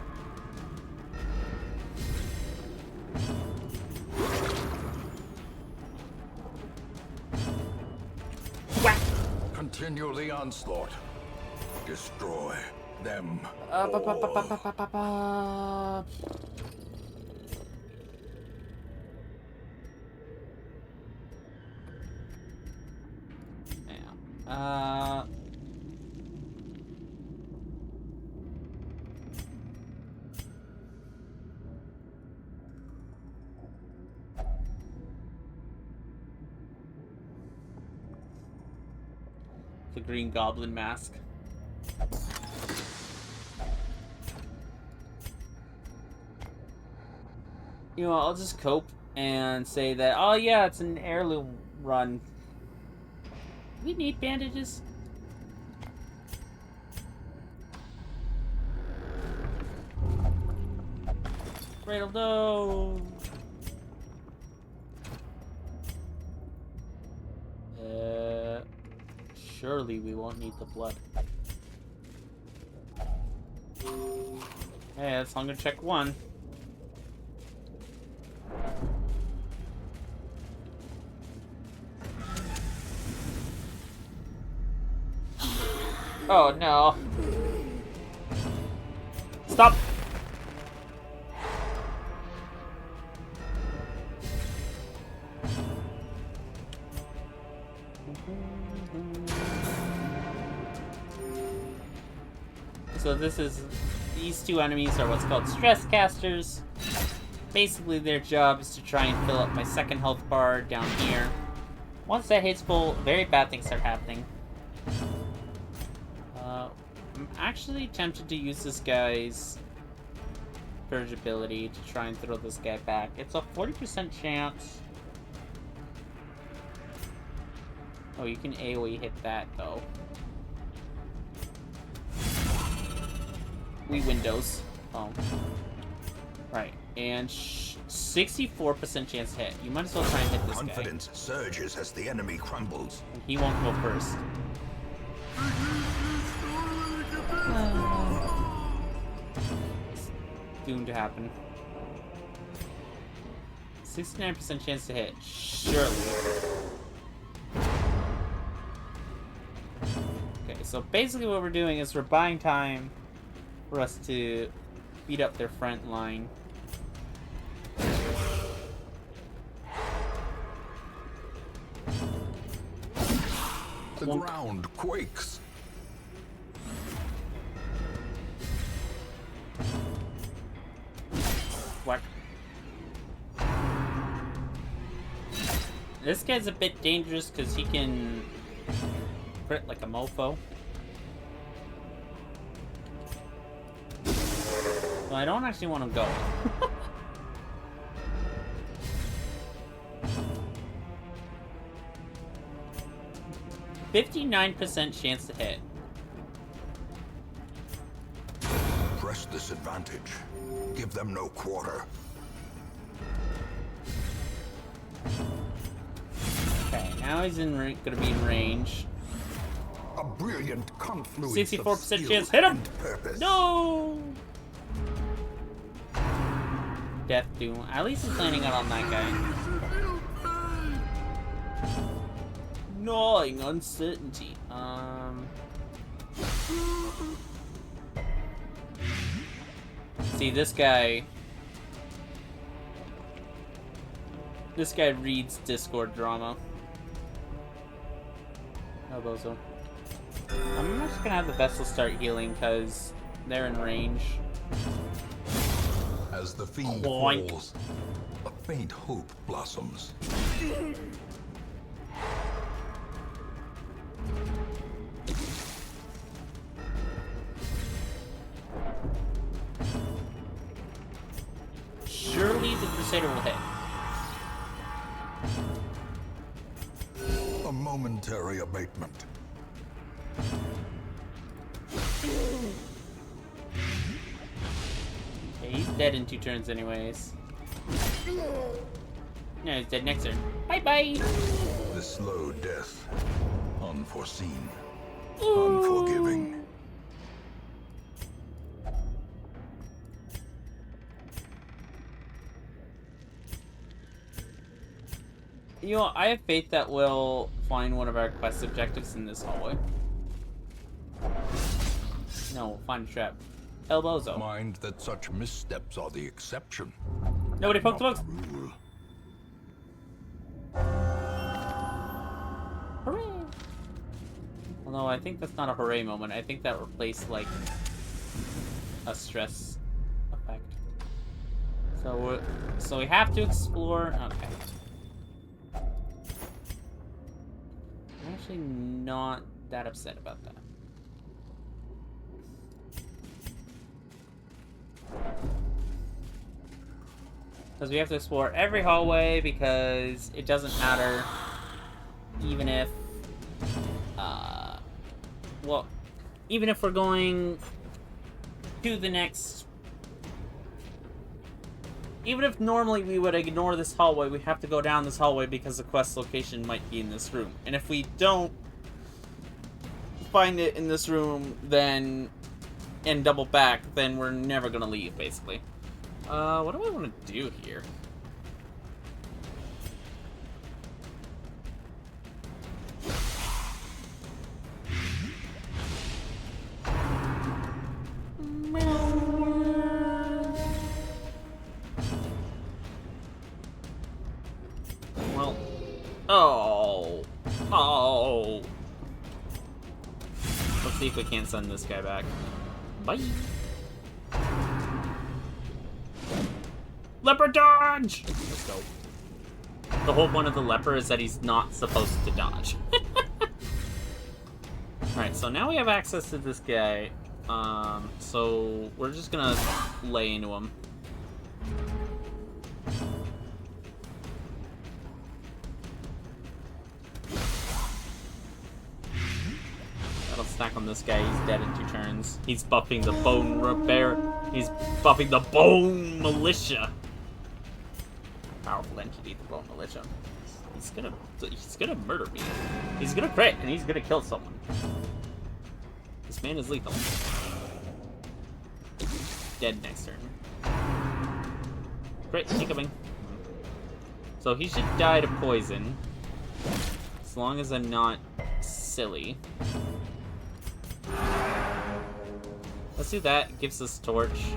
Whack! Continue the onslaught. Destroy them. Yeah. The Green Goblin mask. You know, I'll just cope and say that, oh yeah, it's an heirloom run. We need bandages. Cradle, no. Surely we won't need the blood. Hey, that's hunger check 1. Oh no. Stop! So these two enemies are what's called stress casters. Basically their job is to try and fill up my second health bar down here. Once that hits full, very bad things start happening. I'm actually tempted to use this guy's purge ability to try and throw this guy back. It's a 40% chance. Oh, you can AoE hit that though. We Windows. Oh. Right. And 64% chance to hit. You might as well try and hit this guy. Confidence surges as the enemy crumbles. And he won't go first. It's doomed to happen. 69% chance to hit. Surely. Okay, so basically what we're doing is we're buying time for us to beat up their front line. The ground quakes. Whack. This guy's a bit dangerous because he can crit like a mofo. Well, I don't actually want him going. 59% chance to hit. Press this advantage. Give them no quarter. Okay, now he's gonna be in range. A brilliant confluence 64% of chance. Hit him! and purpose. No! Death Doom. At least he's landing out on that guy. Gnawing uncertainty. See, this guy reads Discord drama. No, bozo. I'm just gonna have the vessel start healing because they're in range. As the fiend Boink. falls, a faint hope blossoms. Crusader will hit. A momentary abatement. Okay, he's dead in 2 turns anyways. No, he's dead next turn. Bye-bye! The slow death. Unforeseen. Unforgiving. You know, I have faith that we'll find one of our quest objectives in this hallway. No, we'll find a trap. Elbozo. Mind that such missteps are the exception. Nobody poked the not books. the rule. Hooray! Although I think that's not a hooray moment. I think that replaced, like, a stress effect. So we have to explore. Okay. I'm actually not that upset about that. Because we have to explore every hallway because it doesn't matter even if, well, even if we're going to the next, even if normally we would ignore this hallway, we have to go down this hallway because the quest location might be in this room. And if we don't find it in this room, then, and double back, then we're never gonna leave, basically. What do I want to do here? Well, oh. Let's see if we can't send this guy back. Bye. Leper dodge! Let's go. The whole point of the leper is that he's not supposed to dodge. Alright, so now we have access to this guy. So we're just gonna lay into him. That'll stack on this guy. He's dead in 2 turns. He's buffing the bone repair. He's buffing the bone militia. Powerful entity, the bone militia. He's gonna murder me. He's gonna crit, and he's gonna kill someone. This man is lethal. Dead next turn. Crit, incoming. So he should die to poison. As long as I'm not silly. Let's do that. Gives us torch.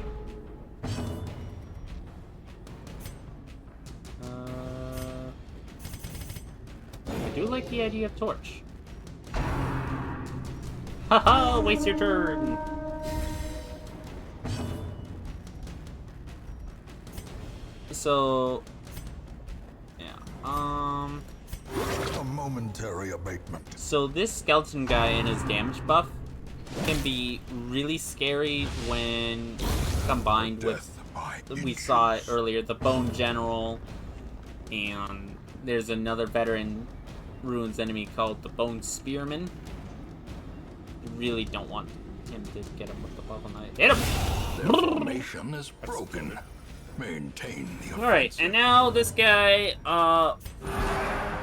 I do like the idea of torch. Haha! Waste your turn! So... yeah. A momentary abatement. So this skeleton guy and his damage buff can be really scary when combined with, we saw it earlier, the Bone General, and there's another veteran ruins enemy called the Bone Spearman. You really don't want him to get him with the buff on that. Hit him! Their formation is broken. Maintain the offensive. Alright, and now this guy,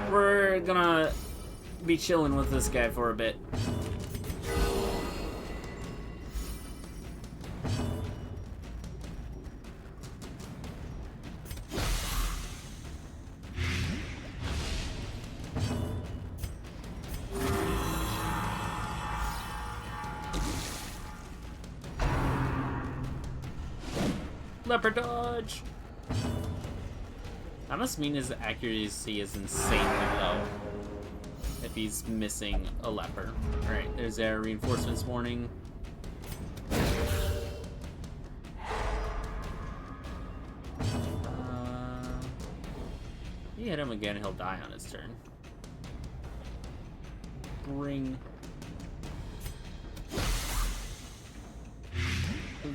we're gonna be chilling with this guy for a bit. Leper dodge! That must mean his accuracy is insanely low if he's missing a leper. Alright, there's our reinforcements warning. You hit him again, he'll die on his turn. Bring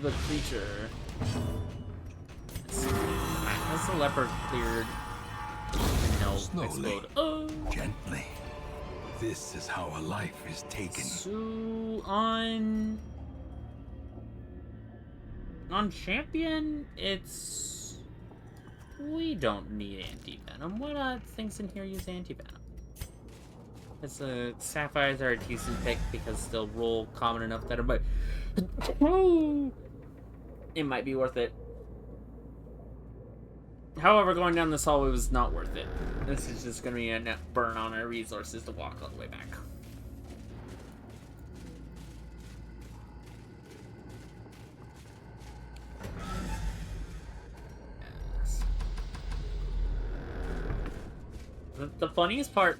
the creature. Has the leopard cleared? No, Slowly. explode. Oh! Gently. This is how a life is taken. So, on champion, it's... We don't need anti-venom. What things in here use anti-venom? It's sapphires are a decent pick because they'll roll common enough that it might be worth it. However, going down this hallway was not worth it. This is just going to be a net burn on our resources to walk all the way back. Yes. The funniest part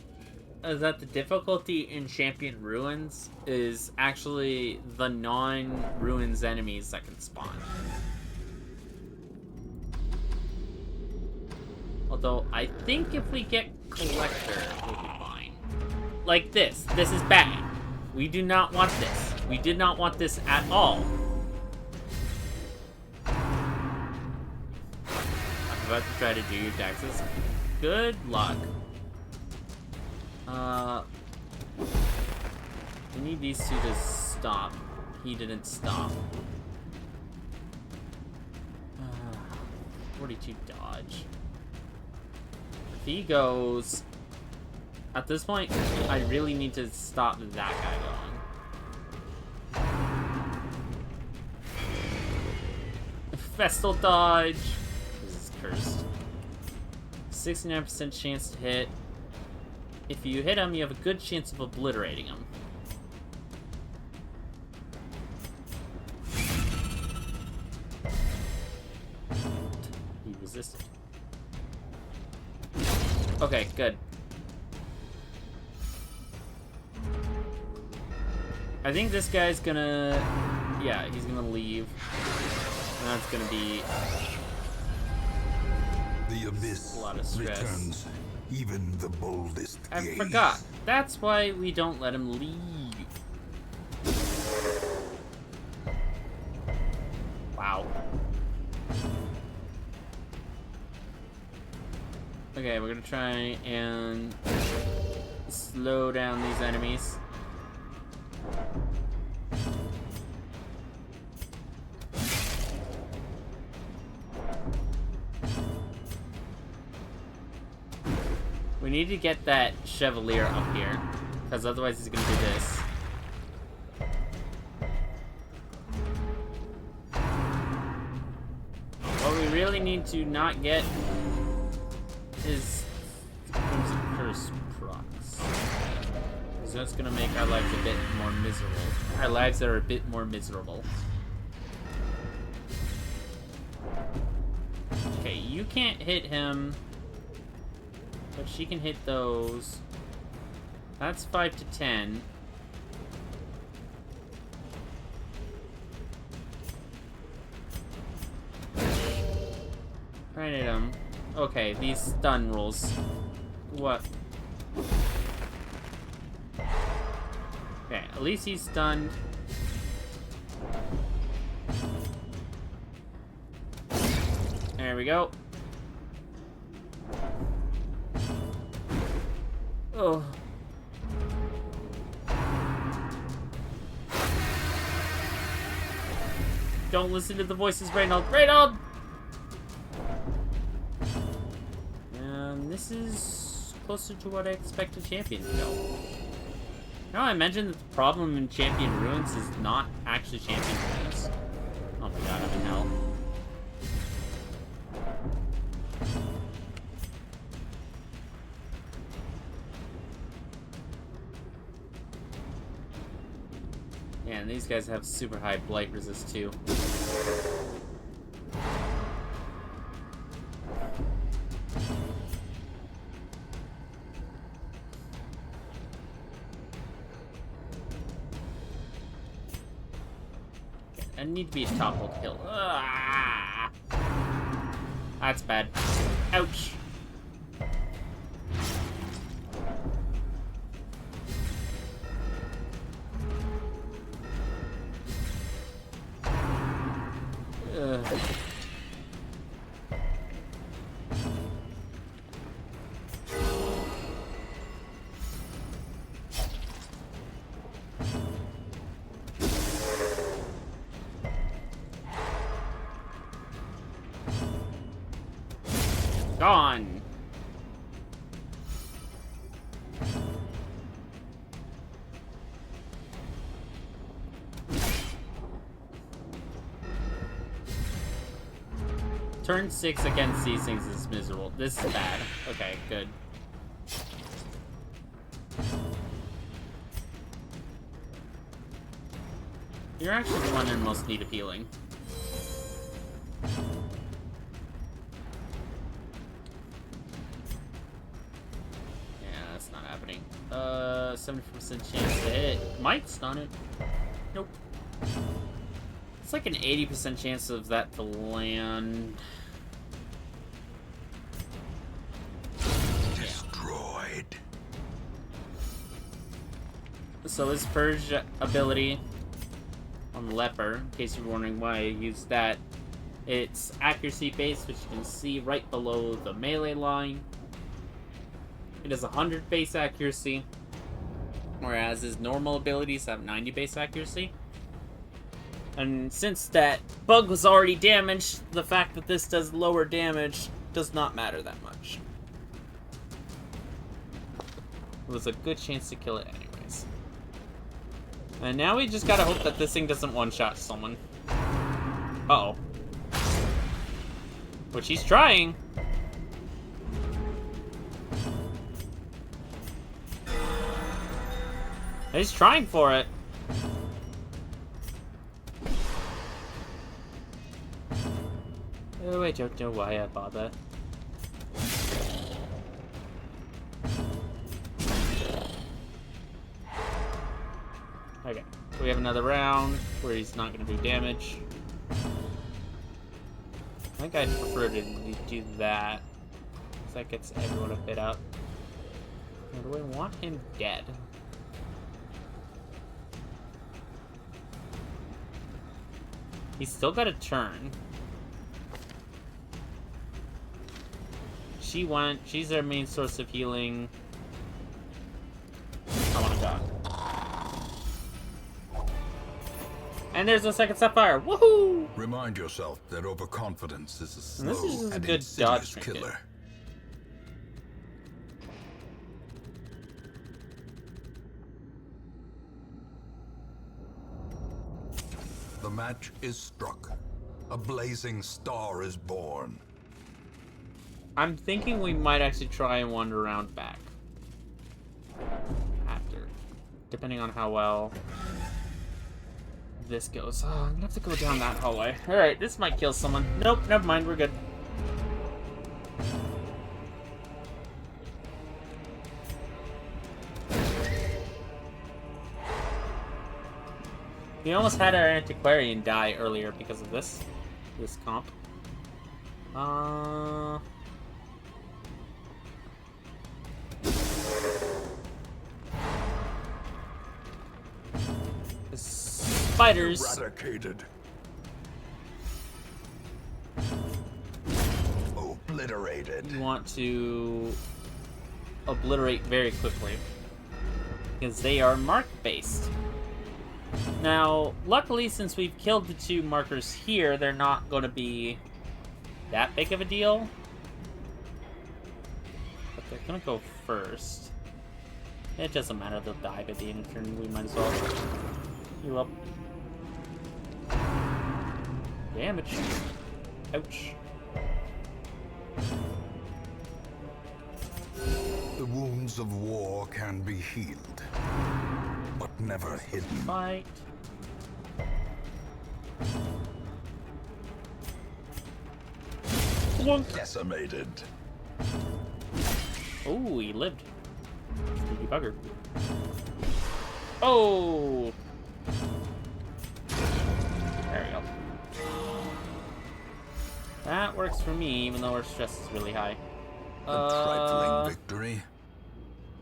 is that the difficulty in Champion Ruins is actually the non-Ruins enemies that can spawn. Although, I think if we get Collector, we'll be fine. Like this. This is bad. We do not want this. We did not want this at all. I'm about to try to do your taxes. Good luck. We need these two to stop. He didn't stop. 42 dodge. If he goes... At this point, I really need to stop that guy going. Festal dodge! This is cursed. 69% chance to hit. If you hit him, you have a good chance of obliterating him. He resisted. Okay, good. I think this guy's gonna... Yeah, he's gonna leave. And that's gonna be... The abyss a lot of stress. returns even the boldest I gaze. forgot. That's why we don't let him leave. Wow. Okay, we're gonna try and slow down these enemies. We need to get that Chevalier up here, because otherwise he's gonna do this. What we really need to not get is Crimson Curse procs. Because that's gonna make our lives a bit more miserable. Our lives are a bit more miserable. Okay, you can't hit him. But she can hit those. That's 5 to 10. Try and hit him. Okay, these stun rolls. What? Okay, at least he's stunned. There we go. Oh. Don't listen to the voices, Reynold. Reynold! And this is closer to what I expect a champion to go. Now I mentioned that the problem in Champion Ruins is not actually Champion Ruins. Oh my god, I'm in hell. Yeah, and these guys have super high blight resist too. I need to be a toppled hill. Ah! That's bad. Ouch. Gone. Turn 6 against these things is miserable. This is bad. Okay, good. You're actually the one in most need of healing. Yeah, that's not happening. 70% chance to hit. Might stun it. Nope. It's like an 80% chance of that to land. Destroyed. So his Purge ability on Leper, in case you're wondering why I used that, it's accuracy based, which you can see right below the melee line. It has 100 base accuracy, whereas his normal abilities have 90 base accuracy. And since that bug was already damaged, the fact that this does lower damage does not matter that much. It was a good chance to kill it anyways. And now we just gotta hope that this thing doesn't one-shot someone. Uh-oh. Which he's trying. He's trying for it. Oh, I don't know why I bother. Okay, so we have another round where he's not going to do damage. I think I'd prefer to do that, because that gets everyone a bit up. Or do I want him dead? He's still got a turn. She's our main source of healing. I want to go. And there's a second sapphire. Woohoo! Remind yourself that overconfidence is a slow And this is just a and good dodge insidious trinket. killer. The match is struck. A blazing star is born. I'm thinking we might actually try and wander around back. After. Depending on how well this goes. Oh, I'm gonna have to go down that hallway. Alright, this might kill someone. Nope, never mind, we're good. We almost had our antiquarian die earlier because of this comp. The spiders. Eradicated. Obliterated. You want to obliterate very quickly because they are mark-based. Now, luckily, since we've killed the two markers here, they're not going to be that big of a deal. But they're going to go first. It doesn't matter, they'll die by the end of the turn. We might as well heal up. Damage. Ouch. The wounds of war can be healed, but never hidden. Fight. Decimated. Oh, he lived. Sneaky bugger. Oh! There we go. That works for me, even though our stress is really high. A trifling victory,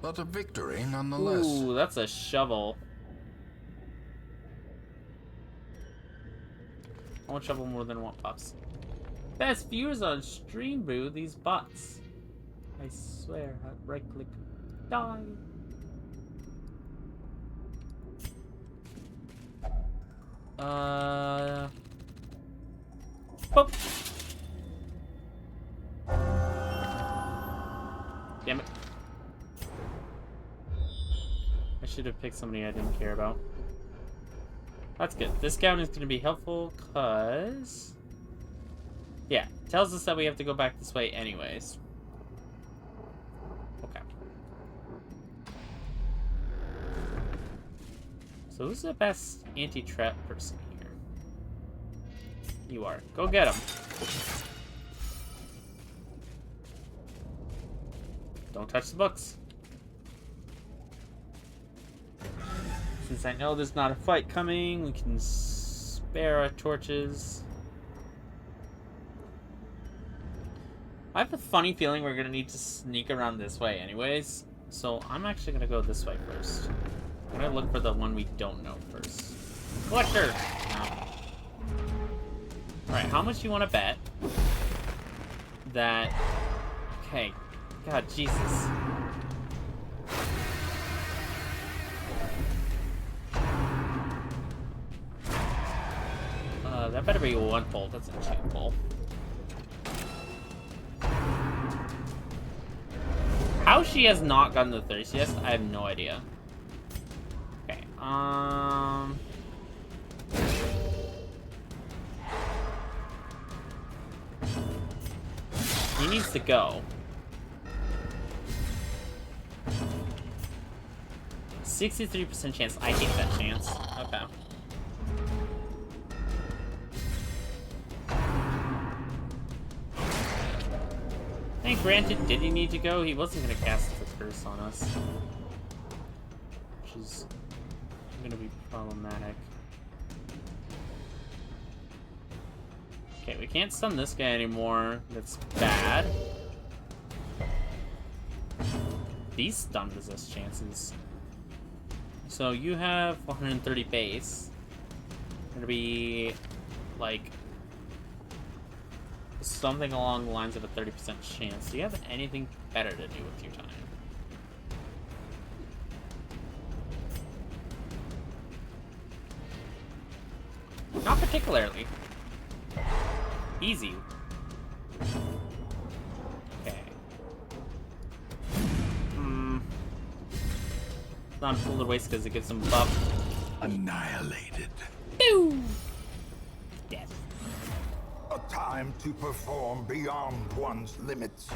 but a victory nonetheless. Ooh, that's a shovel. I want shovel more than one pops. Best viewers on stream, boo. These bots. I swear, I right click. Die. Boop. I should have picked somebody I didn't care about. That's good. This gown is going to be helpful, because... yeah, tells us that we have to go back this way anyways. Okay. So who's the best anti-trap person here? You are. Go get him. Don't touch the books. Since I know there's not a fight coming, we can spare our torches. I have a funny feeling we're gonna need to sneak around this way anyways, so I'm actually gonna go this way first. I'm gonna look for the one we don't know first. Collector! No. Alright, how much do you want to bet that... okay. God, Jesus. That better be one pull. That's a two pull. How she has not gotten the thirstiest, I have no idea. Okay, he needs to go. 63% chance. I hate that chance. Okay. And granted, did he need to go? He wasn't going to cast the curse on us. Which is going to be problematic. Okay, we can't stun this guy anymore. That's bad. These stun resist chances. So you have 130 base. Gonna be like something along the lines of a 30% chance. Do you have anything better to do with your time? Not particularly. Easy. Okay. Not pulled to waste because it gives him buff. Annihilated. Boom! Dead. A time to perform beyond one's limits.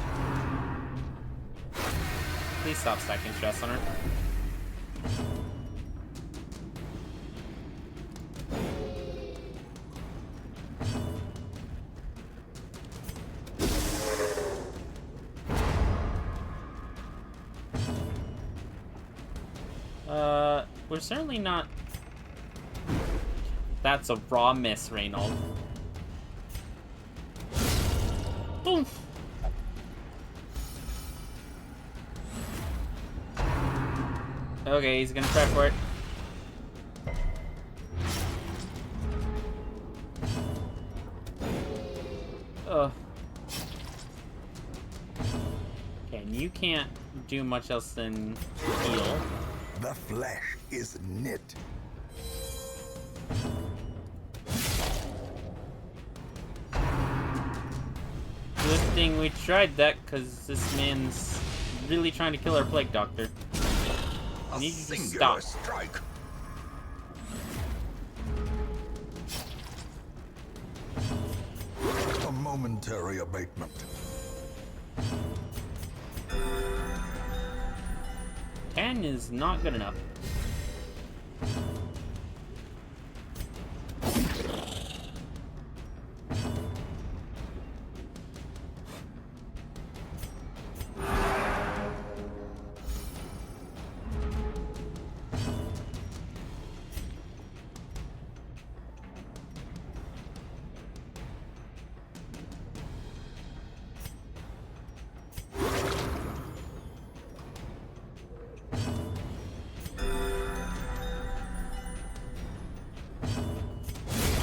Please stop stacking stress on her. We're certainly not... That's a raw miss, Reynold. Boom! Okay, he's gonna try for it. Ugh. Okay, and you can't do much else than heal. The flesh is knit. Good thing we tried that, because this man's really trying to kill our plague doctor. I need you to stop. Strike. A momentary abatement. 10 is not good enough.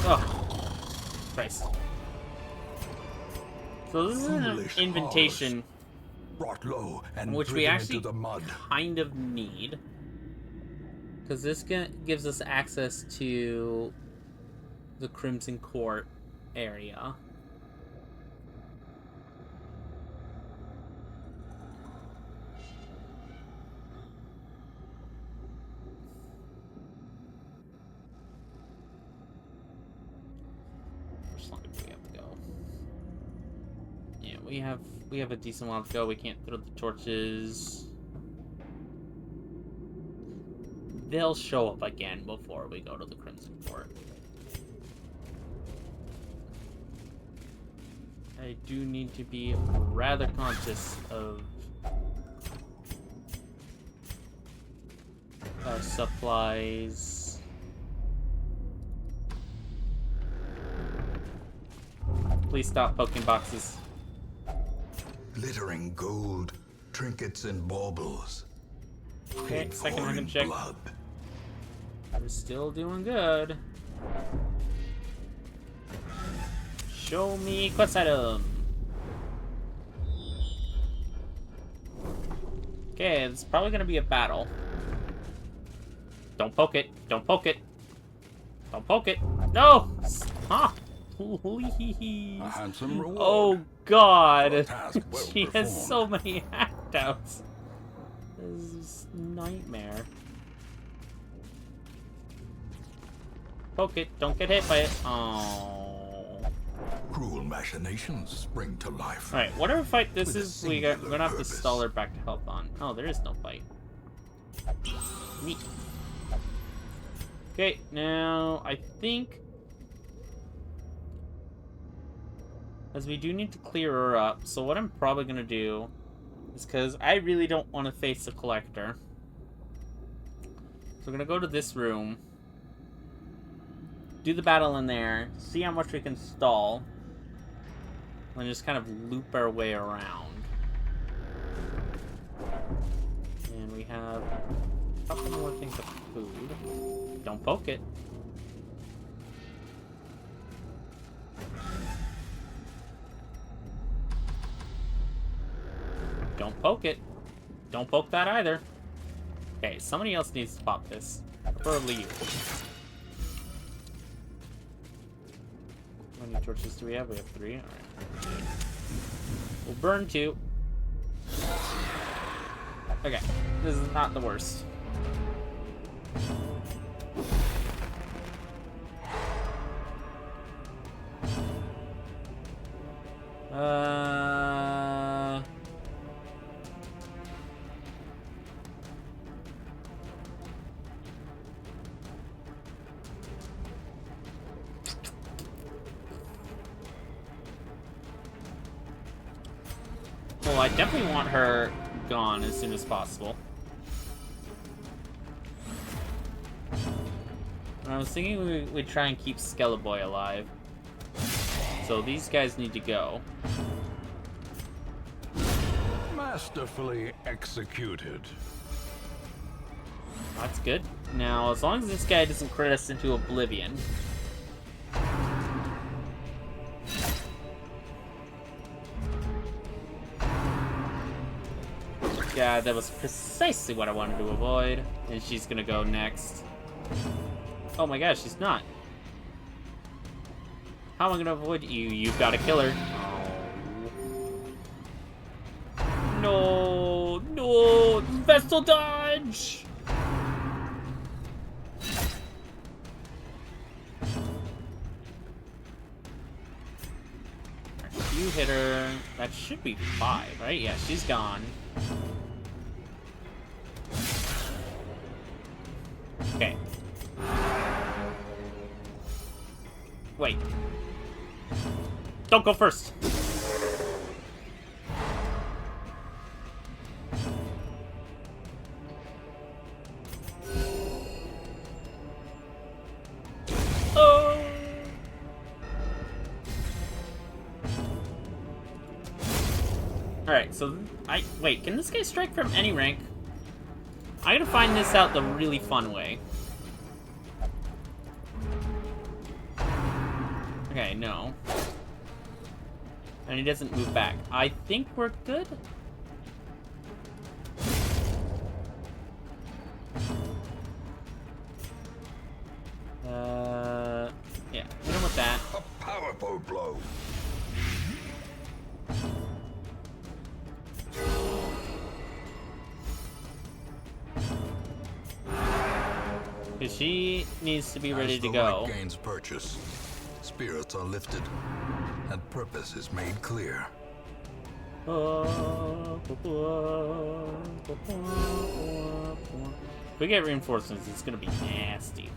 Oh, Christ. So this is an Foolish invitation Brought low and which we driven actually into the mud. kind of need. Because this gives us access to the Crimson Court area. much longer do we have to go? Yeah, we have a decent while to go. We can't throw the torches. They'll show up again before we go to the Crimson Court. I do need to be rather conscious of our supplies. Please stop poking boxes. Glittering gold, trinkets and baubles. Okay, second For item in check. blood. We're still doing good. Show me quest item. Okay, it's probably gonna be a battle. Don't poke it. Don't poke it. Don't poke it. No! Huh. Please. A handsome reward. Oh god. For a task well She has performed. so many handouts. This is a nightmare. Poke it. Don't get hit by it. Oh. Cruel machinations spring to life. Alright, whatever fight this With a is, we're gonna singular have to purpose. stall her back to health on. Oh, there is no fight. Neat. Okay, now I think, as we do need to clear her up, so what I'm probably gonna do is, because I really don't want to face the collector, so we're gonna go to this room, do the battle in there, see how much we can stall, and just kind of loop our way around. And we have a couple more things of food. Don't poke it. Don't poke it. Don't poke that either. Okay, somebody else needs to pop this. Preferably you. How many torches do we have? We have 3. Alright. We'll burn 2. Okay, this is not the worst. Well, I definitely want her gone as soon as possible. And I was thinking we'd try and keep Skeleboy alive. So these guys need to go. Masterfully executed. That's good. Now, as long as this guy doesn't crit us into oblivion. Yeah, that was precisely what I wanted to avoid. And she's gonna go next. Oh my gosh, she's not. How am I gonna avoid you? You've got to kill her. Oh. No, no, Vestal dodge! You hit her. That should be 5, right? Yeah, she's gone. Okay. Wait. Don't go first. Oh. Alright, so wait, can this guy strike from any rank? I gotta find this out the really fun way. Okay, no. And he doesn't move back. I think we're good? Yeah, hit him with that. A powerful blow. Because she needs to be ready As to the go. light gains purchase, spirits are lifted, and purpose is made clear. If we get reinforcements, it's gonna be nasty.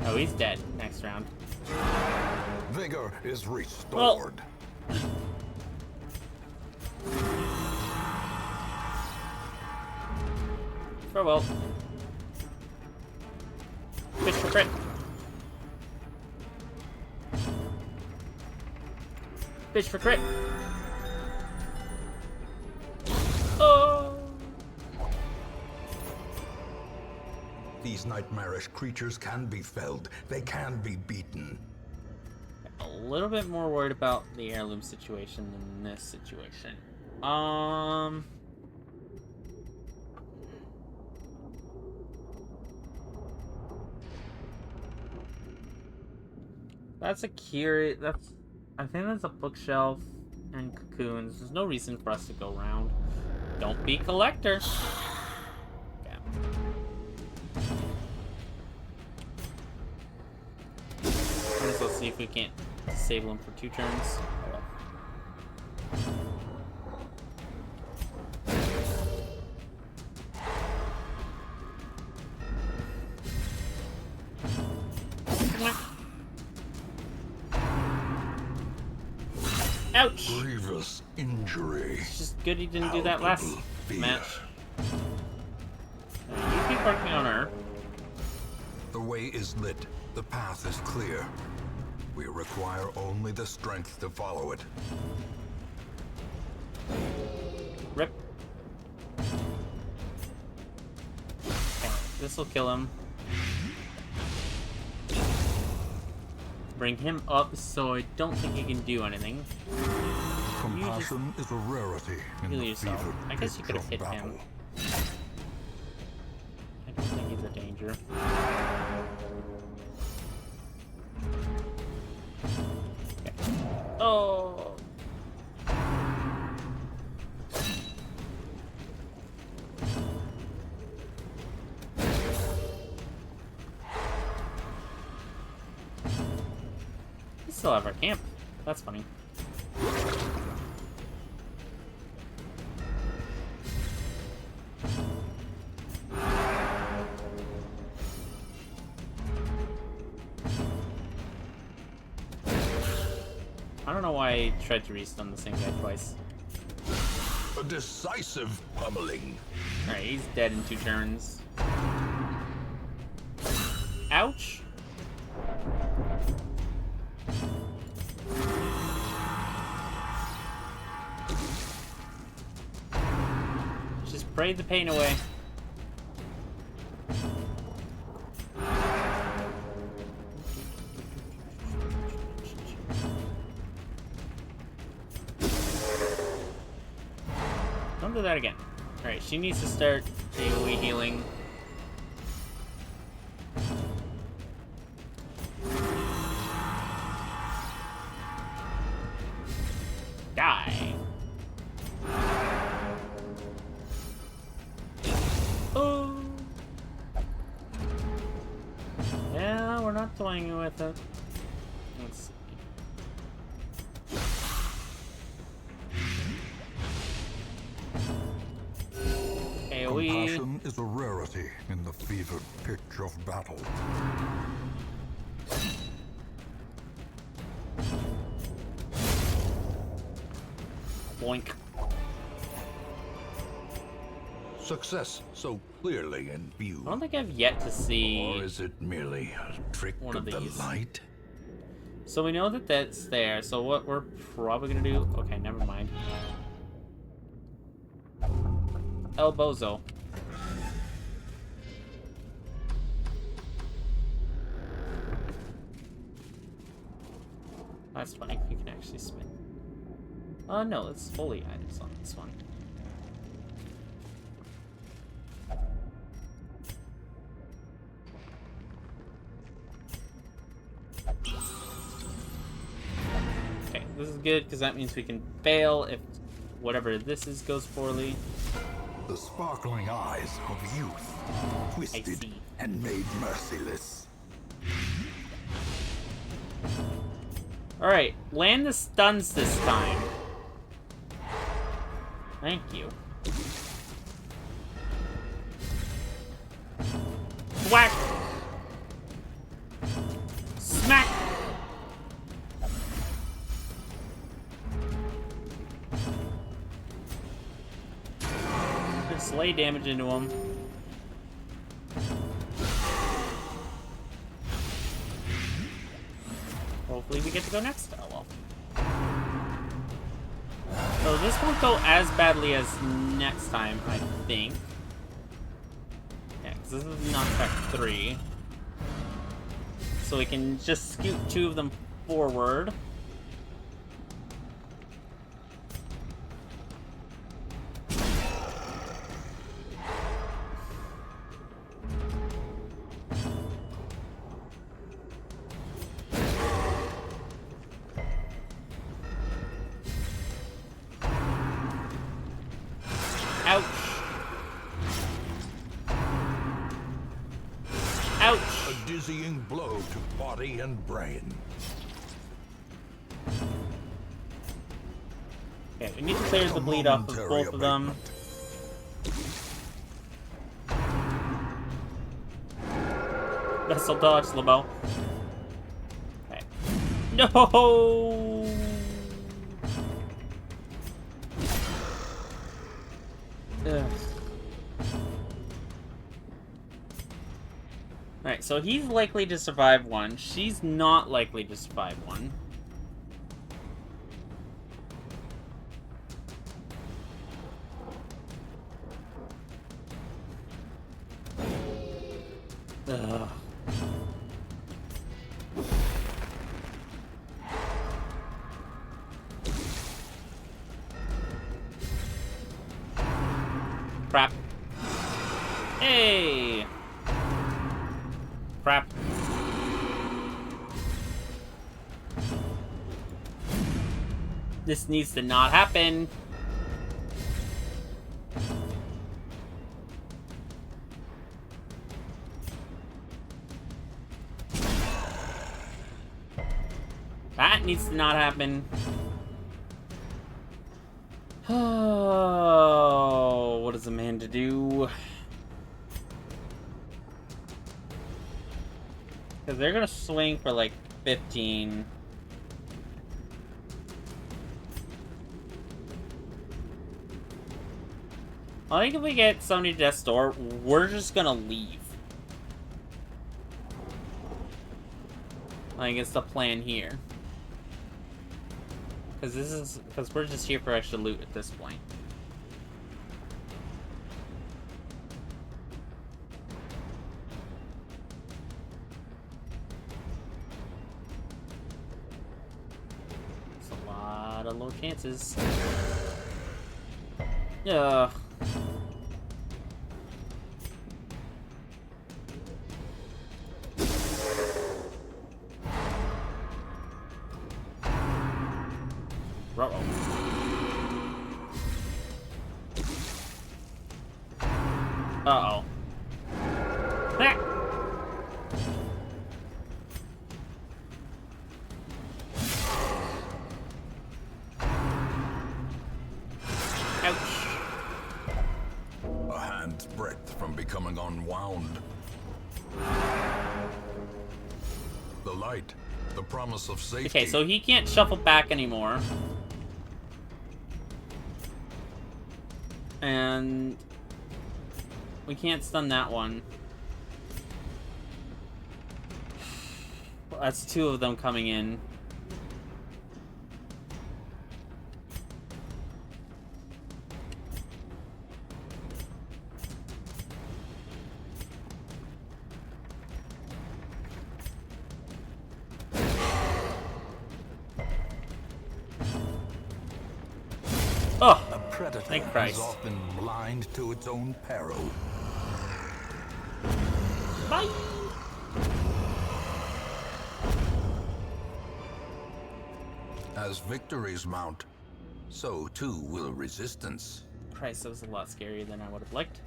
Oh, he's dead next round. Vigor is restored. Farewell. Fish for crit. Fish for crit. Oh! These nightmarish creatures can be felled. They can be beaten. A little bit more worried about the heirloom situation than this situation. That's a curious. I think that's a bookshelf and cocoons. There's no reason for us to go around. Don't be collector. Yeah. Let's see if we can't disable him for 2 turns. Ouch! Grievous injury. It's just good he didn't do that last match. You keep working on her. The way is lit. The path is clear. We require only the strength to follow it. Rip. Okay, this will kill him. Bring him up so I don't think he can do anything. Compassion is a rarity in Heal the yourself. fevered I guess you pitch could have of hit battle. him. I don't think he's a danger. Okay. Oh! We still have our camp. That's funny. I don't know why I tried to restun the same guy twice. A decisive pummeling. Alright, he's dead in 2 turns. Ouch! Just pray the pain away. Don't do that again. Alright, she needs to start AoE healing. Die. Oh. Yeah, we're not toying with it. Let's see. AoE. Compassion is a rarity in the fevered pitch of battle. Boink. Success so clearly in view. I don't think I've yet to see. Or is it merely a trick One of of the these. light? So we know that that's there. So what we're probably gonna do? Okay, never mind. El Bozo. That's funny. You can actually spin. No, it's fully items on this one. Okay, this is good because that means we can fail if whatever this is goes poorly. The sparkling eyes of youth, twisted see. and made merciless. Alright, land the stuns this time. Thank you. Whack! Smack! Just lay damage into him. Hopefully we get to go next. Oh well. So this won't go as badly as next time, I think. Yeah, because this is not Tech 3. So we can just scoot 2 of them forward. Ouch. Ouch. A dizzying blow to body and brain. Okay, we need to clear the bleed off of both of them. Vessel dodge, LeBeau. Okay. No! Ugh. Alright, so he's likely to survive one. She's not likely to survive one. Ugh. Crap. Hey! Crap. This needs to not happen. That needs to not happen. Oh, what is a man to do? Because they're going to swing for like 15. I think if we get somebody to death's door, we're just going to leave. I think it's the plan here. Because we're just here for extra loot at this point. It's a lot of low chances. Yeah. Uh-oh. Uh-oh. Ah! Ouch. A hand's breadth from becoming unwound. The light, the promise of safety. Okay, so he can't shuffle back anymore. And we can't stun that one. Well, that's 2 of them coming in. Oh! Predator Thank is Christ. often blind to its own peril. Bye! As victories mount, so too will resistance. Christ, that was a lot scarier than I would have liked.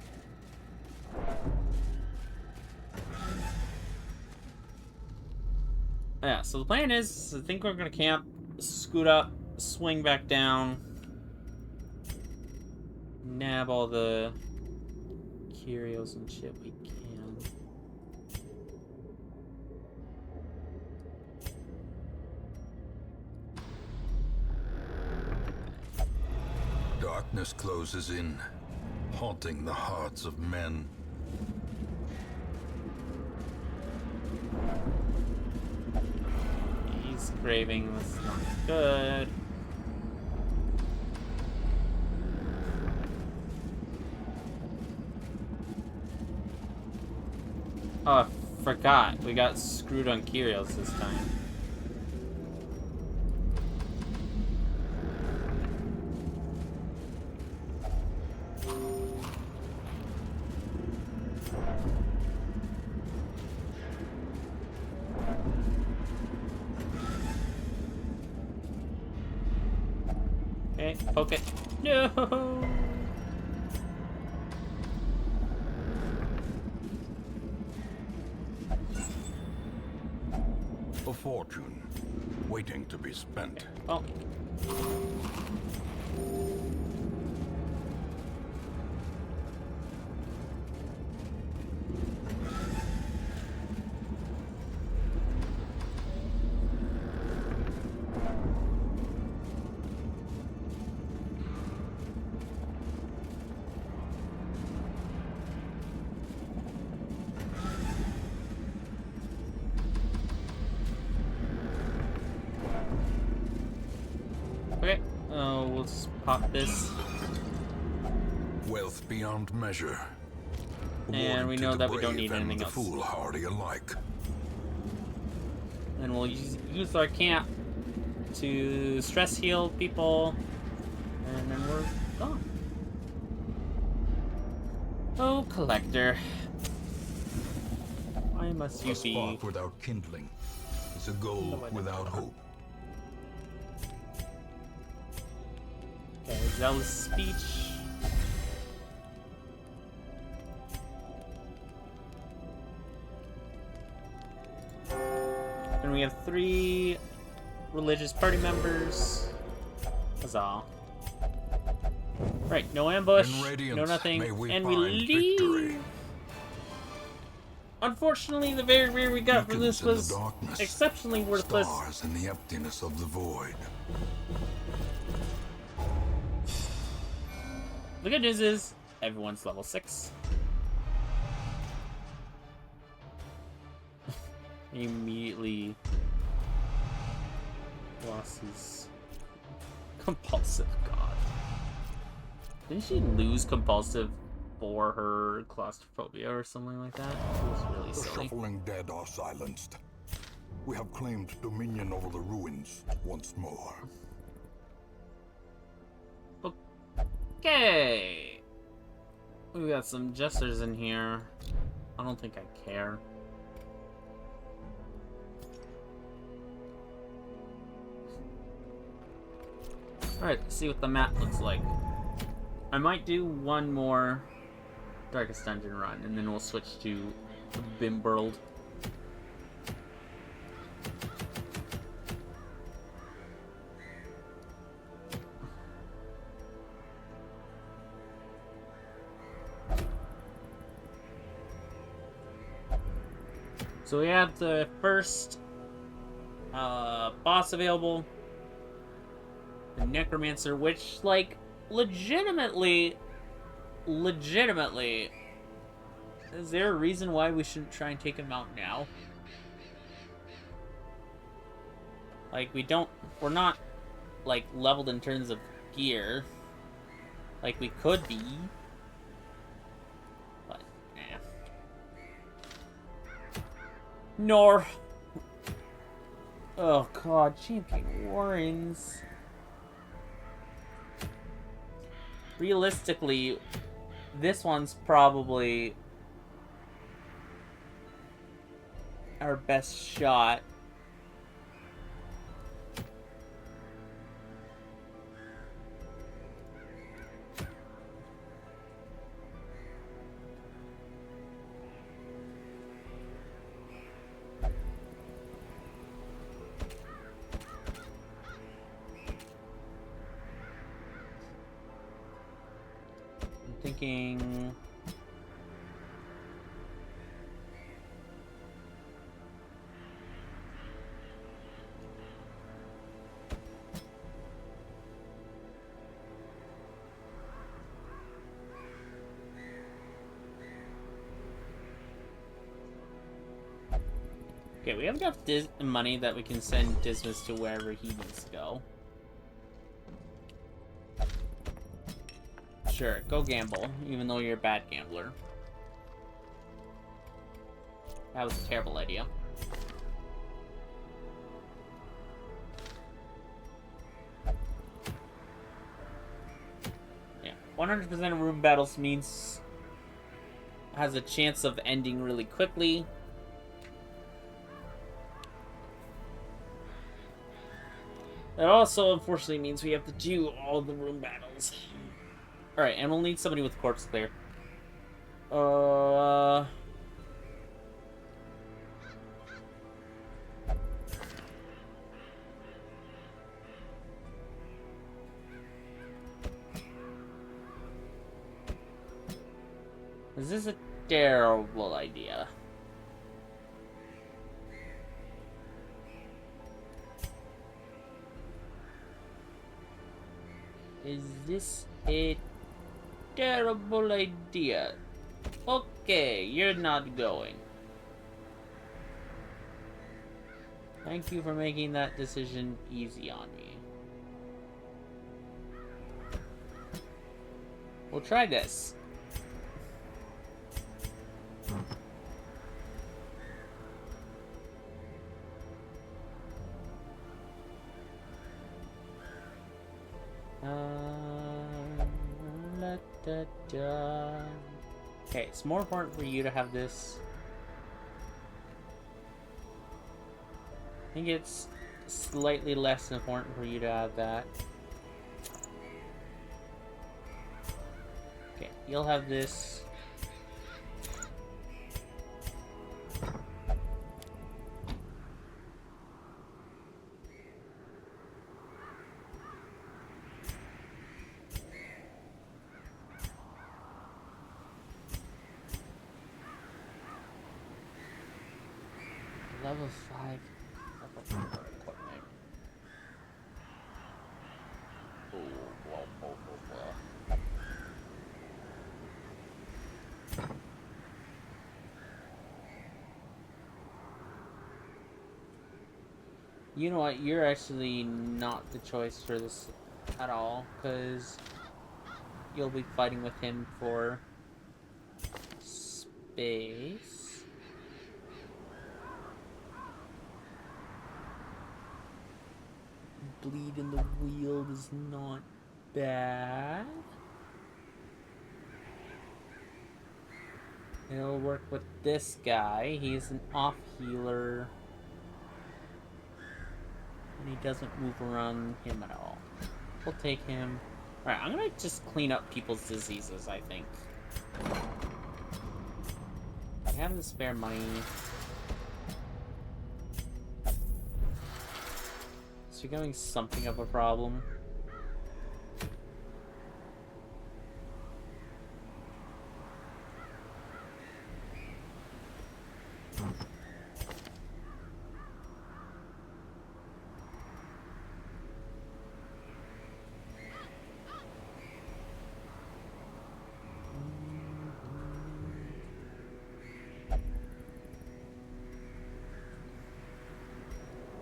Yeah, so the plan is, I think we're gonna camp, scoot up, swing back down, nab all the curios and shit we can. Darkness closes in, haunting the hearts of men. He's craving, that's not good. Oh, I forgot. We got screwed on curios this time. Okay, poke it. No! A fortune, waiting to be spent. Oh. Okay, we'll just pop this. Wealth beyond measure. And we Awarded know to that the we don't brave need and anything the else. foolhardy alike. And we'll use our camp to stress heal people, and then we're gone. Oh, collector. Why must you A be... spark without kindling is a goal without hope. Okay, zealous speech. And we have 3 religious party members. Huzzah. Right, no ambush, In Radiant, no nothing, may we and we find leave. victory. Unfortunately, the very rare we got from this Beacons in the was darkness, exceptionally worthless. Stars in the emptiness of the void. The good news is, everyone's level 6. He immediately lost his compulsive god. Didn't she lose compulsive for her claustrophobia or something like that? It was really The silly. shuffling dead are silenced. We have claimed dominion over the ruins once more. Okay. We got some jesters in here. I don't think I care. Alright, let's see what the map looks like. I might do one more Darkest Dungeon run, and then we'll switch to Bimberld. So we have the first boss available, the Necromancer, which, like, legitimately, is there a reason why we shouldn't try and take him out now? Like, we're not, like, leveled in terms of gear, like we could be, but, eh. Nor. Oh god, Champion Warrens. Realistically, this one's probably our best shot. Thinking... Okay, we have enough money that we can send Dismas to wherever he needs to go. Sure, go gamble, even though you're a bad gambler. That was a terrible idea. Yeah, 100% of room battles means has a chance of ending really quickly. That also, unfortunately, means we have to do all the room battles. Alright, and we'll need somebody with corpse clear. Is this a terrible idea? Is this a terrible idea? Okay, you're not going. Thank you for making that decision easy on me. We'll try this. Okay, it's more important for you to have this. I think it's slightly less important for you to have that. Okay, you'll have this. Level 5 equipment. You know what? You're actually not the choice for this at all, because you'll be fighting with him for space. Bleed in the wheel is not bad. It'll work with this guy. He's an off healer. And he doesn't move around him at all. We'll take him. Alright, I'm gonna just clean up people's diseases, I think. I have the spare money. It's becoming something of a problem.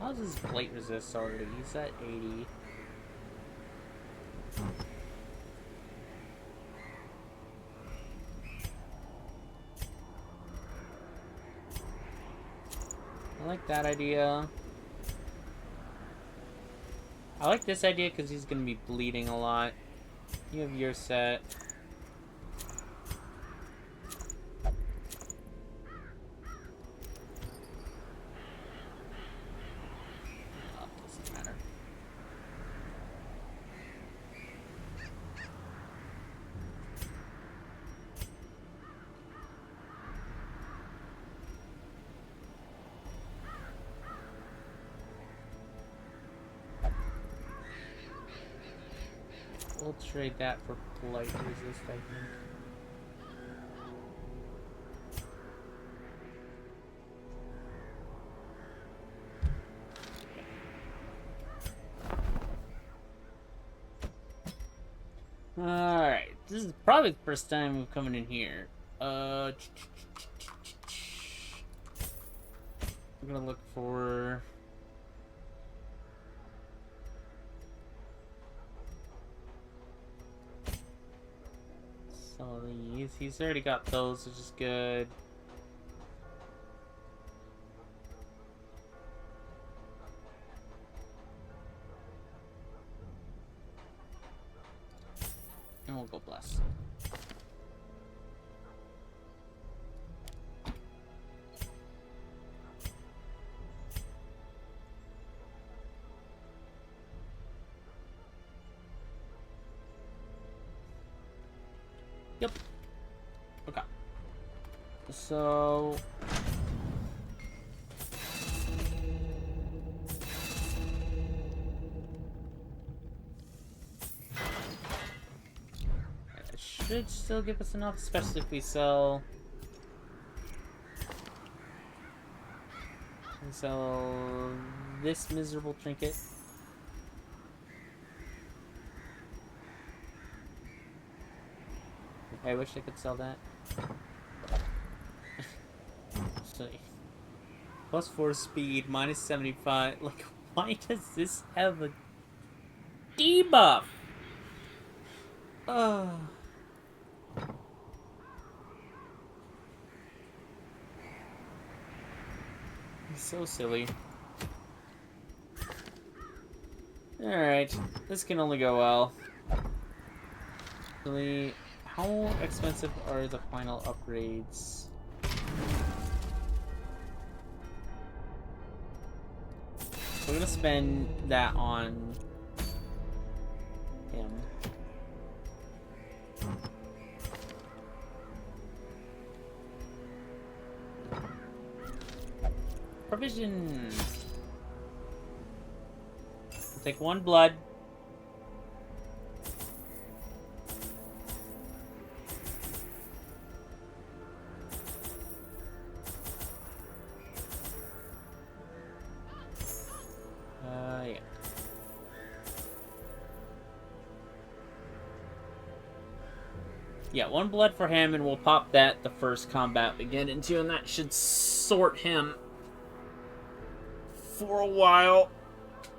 How's his plate resist already? He's at 80. I like that idea. I like this idea because he's going to be bleeding a lot. You have your set. We'll trade that for polite resist, I think. Alright, this is probably the first time we've come in here. I'm gonna look for... some of these. He's already got those, which is good. And we'll go bless. Yep. Okay. So... that should still give us enough, especially if we sell... this miserable trinket. I wish I could sell that. So, +4 speed, -75. Like, why does this have a debuff? It's so silly. Alright, this can only go well. Really. How expensive are the final upgrades? We're gonna spend that on him. Provision. We'll take 1 blood. Yeah. Yeah, 1 blood for him, and we'll pop that the first combat we get into, and that should sort him for a while.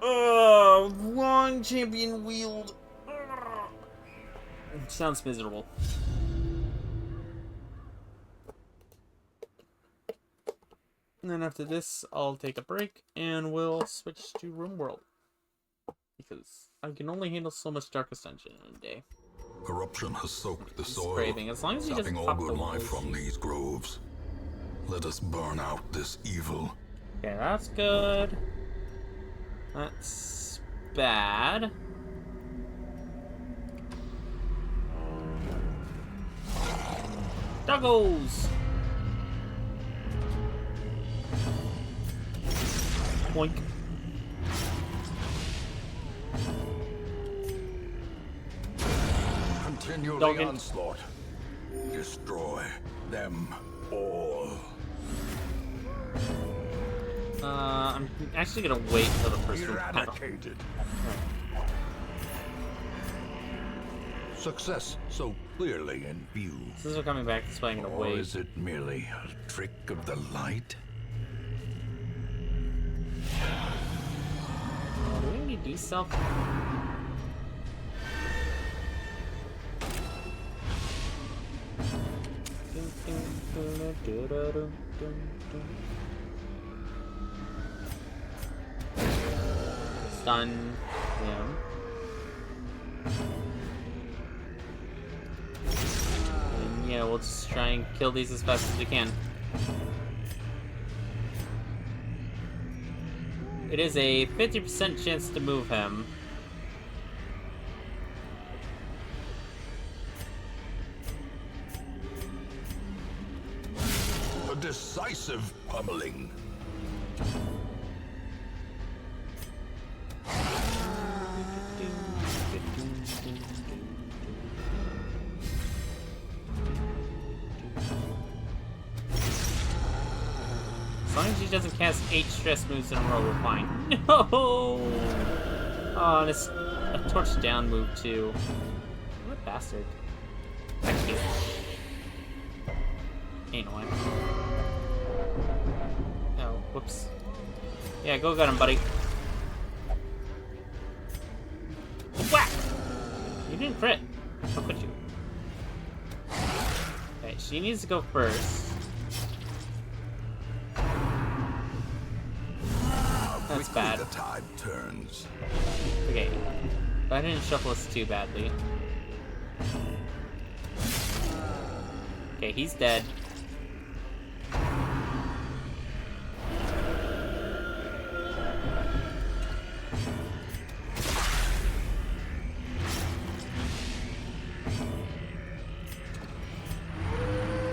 Long champion wield. Sounds miserable. And then after this, I'll take a break, and we'll switch to Room World. Because I can only handle so much Darkest Dungeon in a day. Corruption has soaked the He's soil, craving. As long as he doesn't sapping all pop good the life walls. from these groves. Let us burn out this evil. Okay, that's good. That's bad. Doggos! Boink. Continue Dog the it. onslaught. Destroy them all. I'm actually gonna wait until the first room battle. Eradicated. Success so clearly in view. Since we're coming back, that's why I'm gonna Or wait. is it merely a trick of the light? Do we need to do something? Stun him. And yeah, we'll just try and kill these as fast as we can. It is a 50% chance to move him. A decisive pummeling. As long as he doesn't cast 8 stress moves in a row, we're fine. No! Oh, and it's a torch down move too. What bastard. Thank you. Ain't no way. Oh, whoops. Yeah, go get him, buddy. Whack! You didn't crit. How could you? Okay, she needs to go first. That's bad. The tide turns. Okay. But I didn't shuffle us too badly. Okay, he's dead.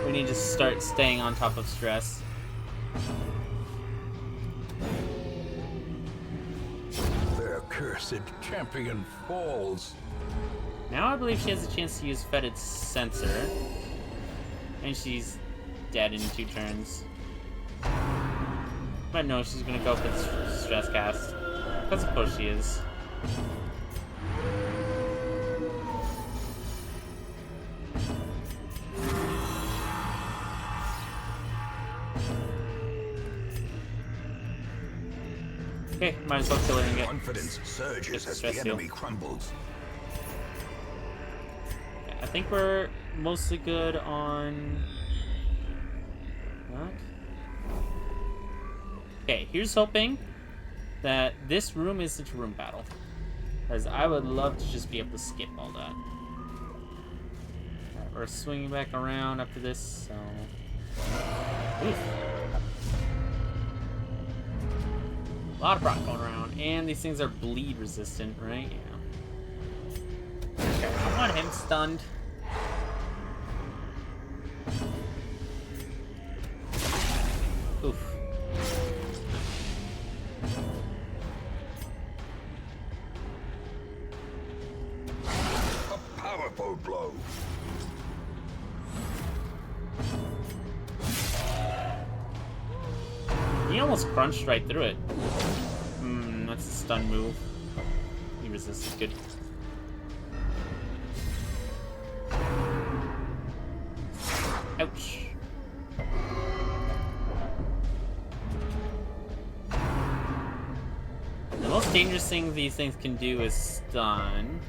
We need to start staying on top of stress. Their cursed champion falls. Now I believe she has a chance to use Fetid Sensor. And she's dead in 2 turns. But no, she's gonna go for the stress cast. I suppose she is. Okay, might as well kill her and get Confidence surges as the stress heal. enemy crumbles. I think we're mostly good on that. Okay, here's hoping that this room isn't a room battle, because I would love to just be able to skip all that. Alright, we're swinging back around after this, so... Oof. A lot of proc going around, and these things are bleed resistant, right? Yeah. Okay, I want him stunned. Oof. A powerful blow. He almost crunched right through it. That's a stun move. He resisted good. Ouch. The most dangerous thing these things can do is stun.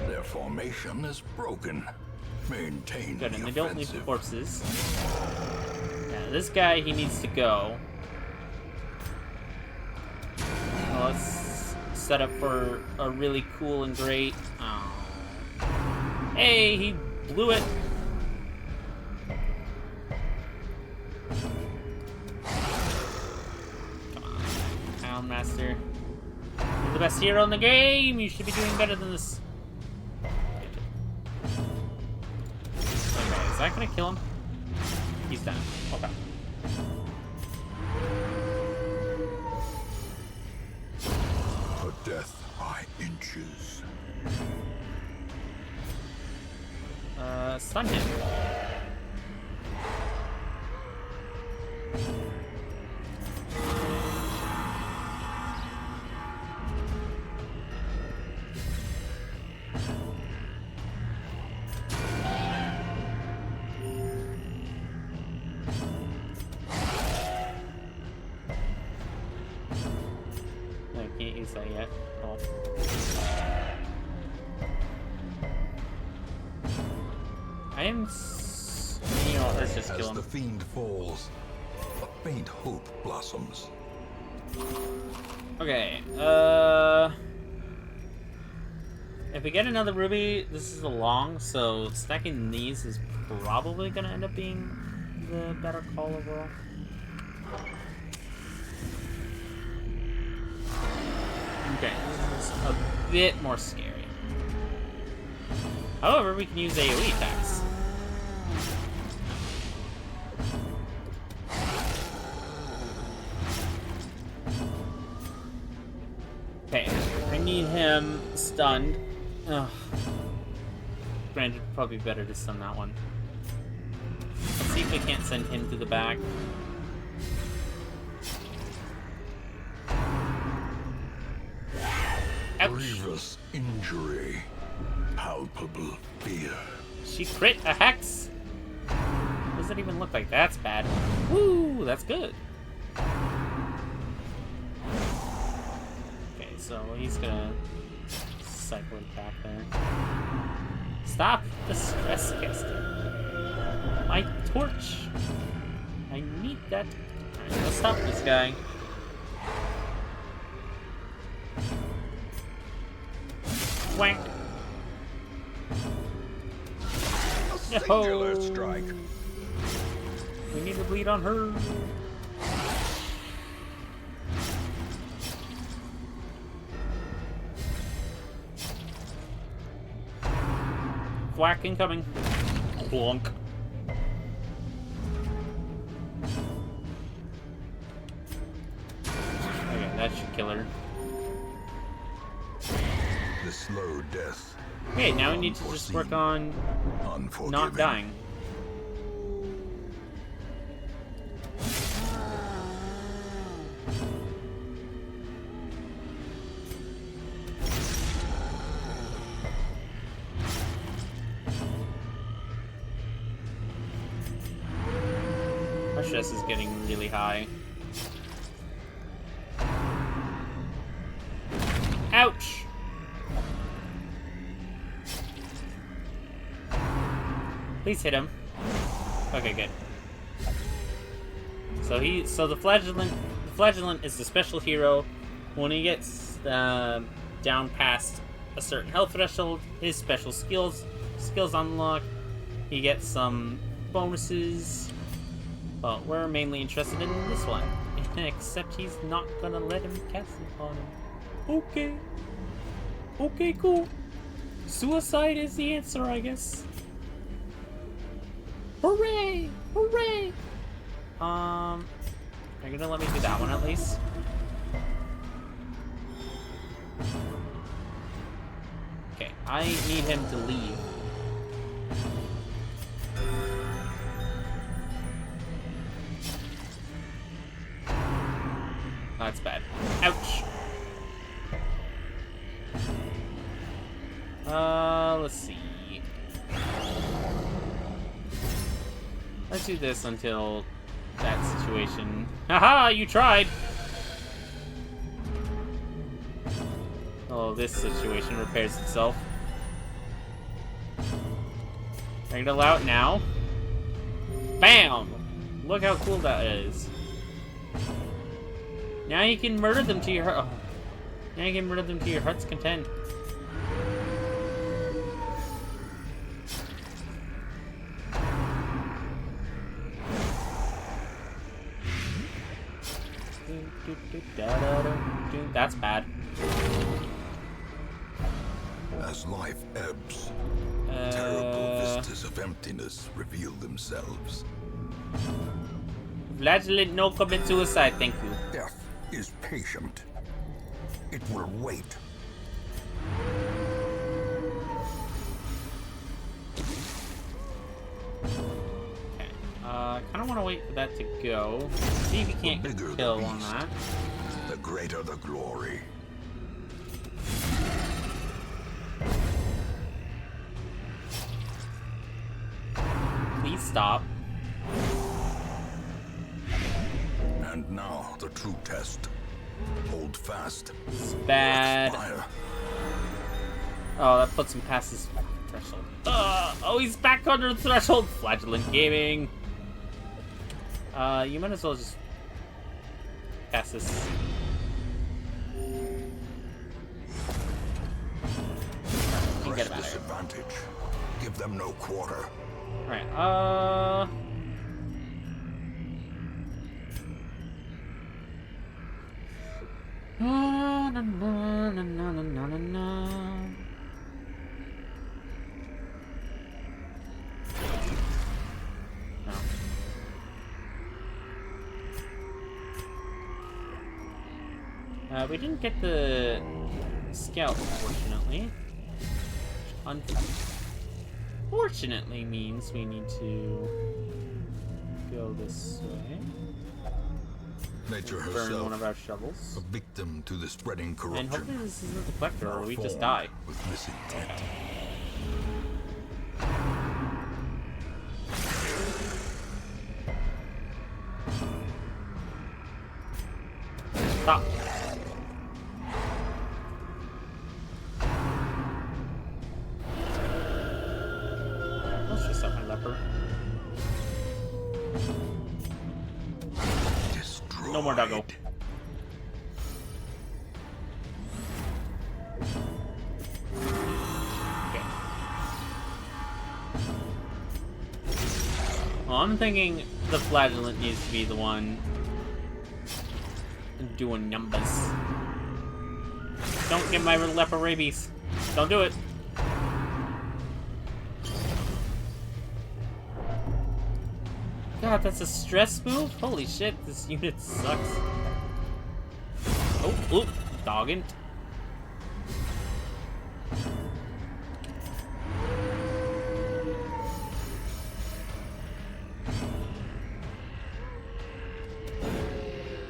Their formation is broken. Maintain Good, and the they don't leave offensive. corpses. Yeah, this guy, he needs to go. Well, let's set up for a really cool and great... Oh. Hey, he blew it. Come on, Hound Master. You're the best hero in the game. You should be doing better than this. Okay, is that gonna kill him? He's done. Okay. For death by inches. Stun him. I can't use that yet. Oh. I am. You know, let's just kill As him. the fiend falls, a faint hope blossoms. Okay. If we get another ruby, this is a long, so stacking these is probably gonna end up being the better call overall. Okay, this is a bit more scary. However, we can use AoE attacks. Okay, I need him stunned. Ugh. Granted, probably better to stun that one. Let's see if we can't send him to the back. Ouch. Grievous injury. Palpable fear. She crit a hex. What does it even look like? That's bad. Woo, that's good. Okay, so he's gonna cycle attack there. Stop the stress casting. My torch. I need that. Alright, let's stop this guy. Wank. A singular No. strike. We need to bleed on her. Whack incoming. Plunk. Okay, that should kill her. The slow death. Okay, now we need to just work on Unforgiving. not dying. Our stress is getting really high. Ouch! Please hit him. Okay, good. So the flagellant is the special hero. When he gets down past a certain health threshold, his special skills unlock. He gets some bonuses, but we're mainly interested in this one. Except he's not gonna let him cast it on him. Okay. Okay, cool. Suicide is the answer, I guess. Hooray! Hooray! Are you gonna let me do that one at least? Okay, I need him to leave. That's bad. Ouch! Let's see. Let's do this until that situation. Haha, you tried! Oh, this situation repairs itself. Are you gonna allow it now? Bam! Look how cool that is. Now you can murder them to your heart. Oh. Now you can murder them to your heart's content. That's bad. As life ebbs, terrible vistas of emptiness reveal themselves. Flagellant, no commit suicide, thank you. Death is patient. It will wait. Okay. I kind of want to wait for that to go. See if he can't get bigger a the kill on beast, that. the greater the glory. Please stop. And now the true test. Hold fast. It's bad. Fire. Oh, that puts him past his threshold. Oh, he's back under the threshold. Flagellant gaming. You might as well just cast this. And get him out of here. Disadvantage. Give them no quarter. Right, na, na, na, na, na, na, na, na. No. We didn't get the scout, unfortunately. Unfortunately means we need to go this way. Nature Burn herself, one of our shovels. a victim to the spreading And corruption. hopefully this isn't the collector, or we just Formed die. with misintent. Stop. Let's just set my leper. Destroyed. No more doggo. Okay. Well, I'm thinking the flagellant needs to be the one doing numbers. Don't give my leper rabies. Don't do it. God, that's a stress move? Holy shit, this unit sucks. Oh, dogging.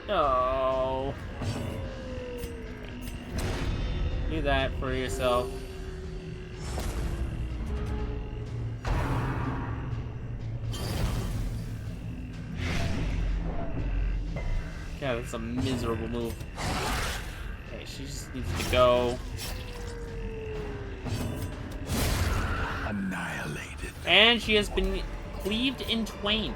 Oh. Do that for yourself. Yeah, that's a miserable move. Okay, she just needs to go. Annihilated. And she has been cleaved in twain.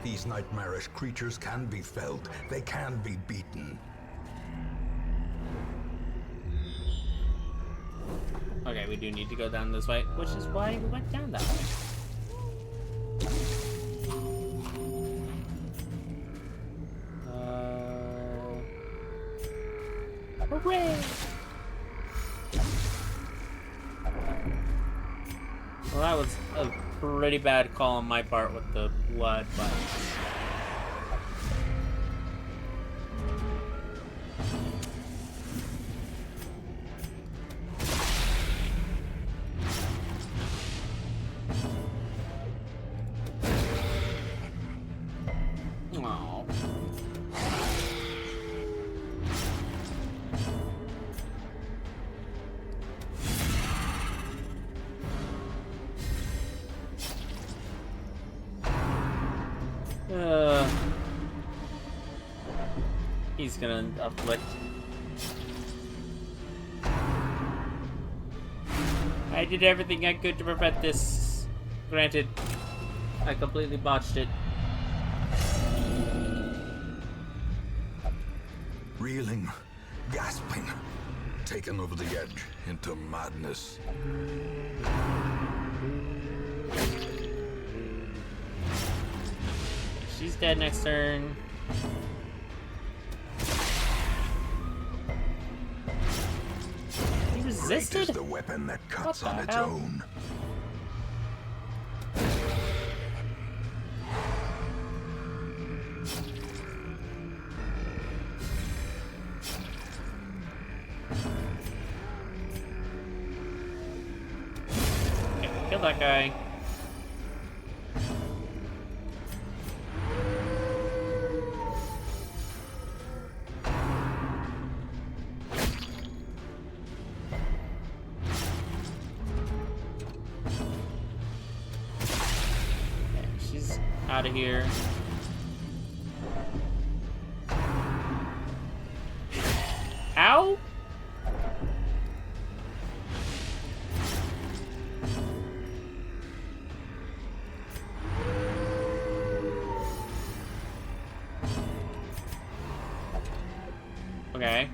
These nightmarish creatures can be felled. They can be beaten. Okay, we do need to go down this way, which is why we went down that way. Hooray! Well, that was a pretty bad call on my part with the blood, but... Oh. He's gonna afflict. I did everything I could to prevent this. Granted, I completely botched it. Reeling, gasping, taken over the edge into madness. She's dead next turn. He Great resisted? is the weapon that cuts What the on its hell? own. Okay, kill that guy. Okay, she's out of here. Ow! Okay.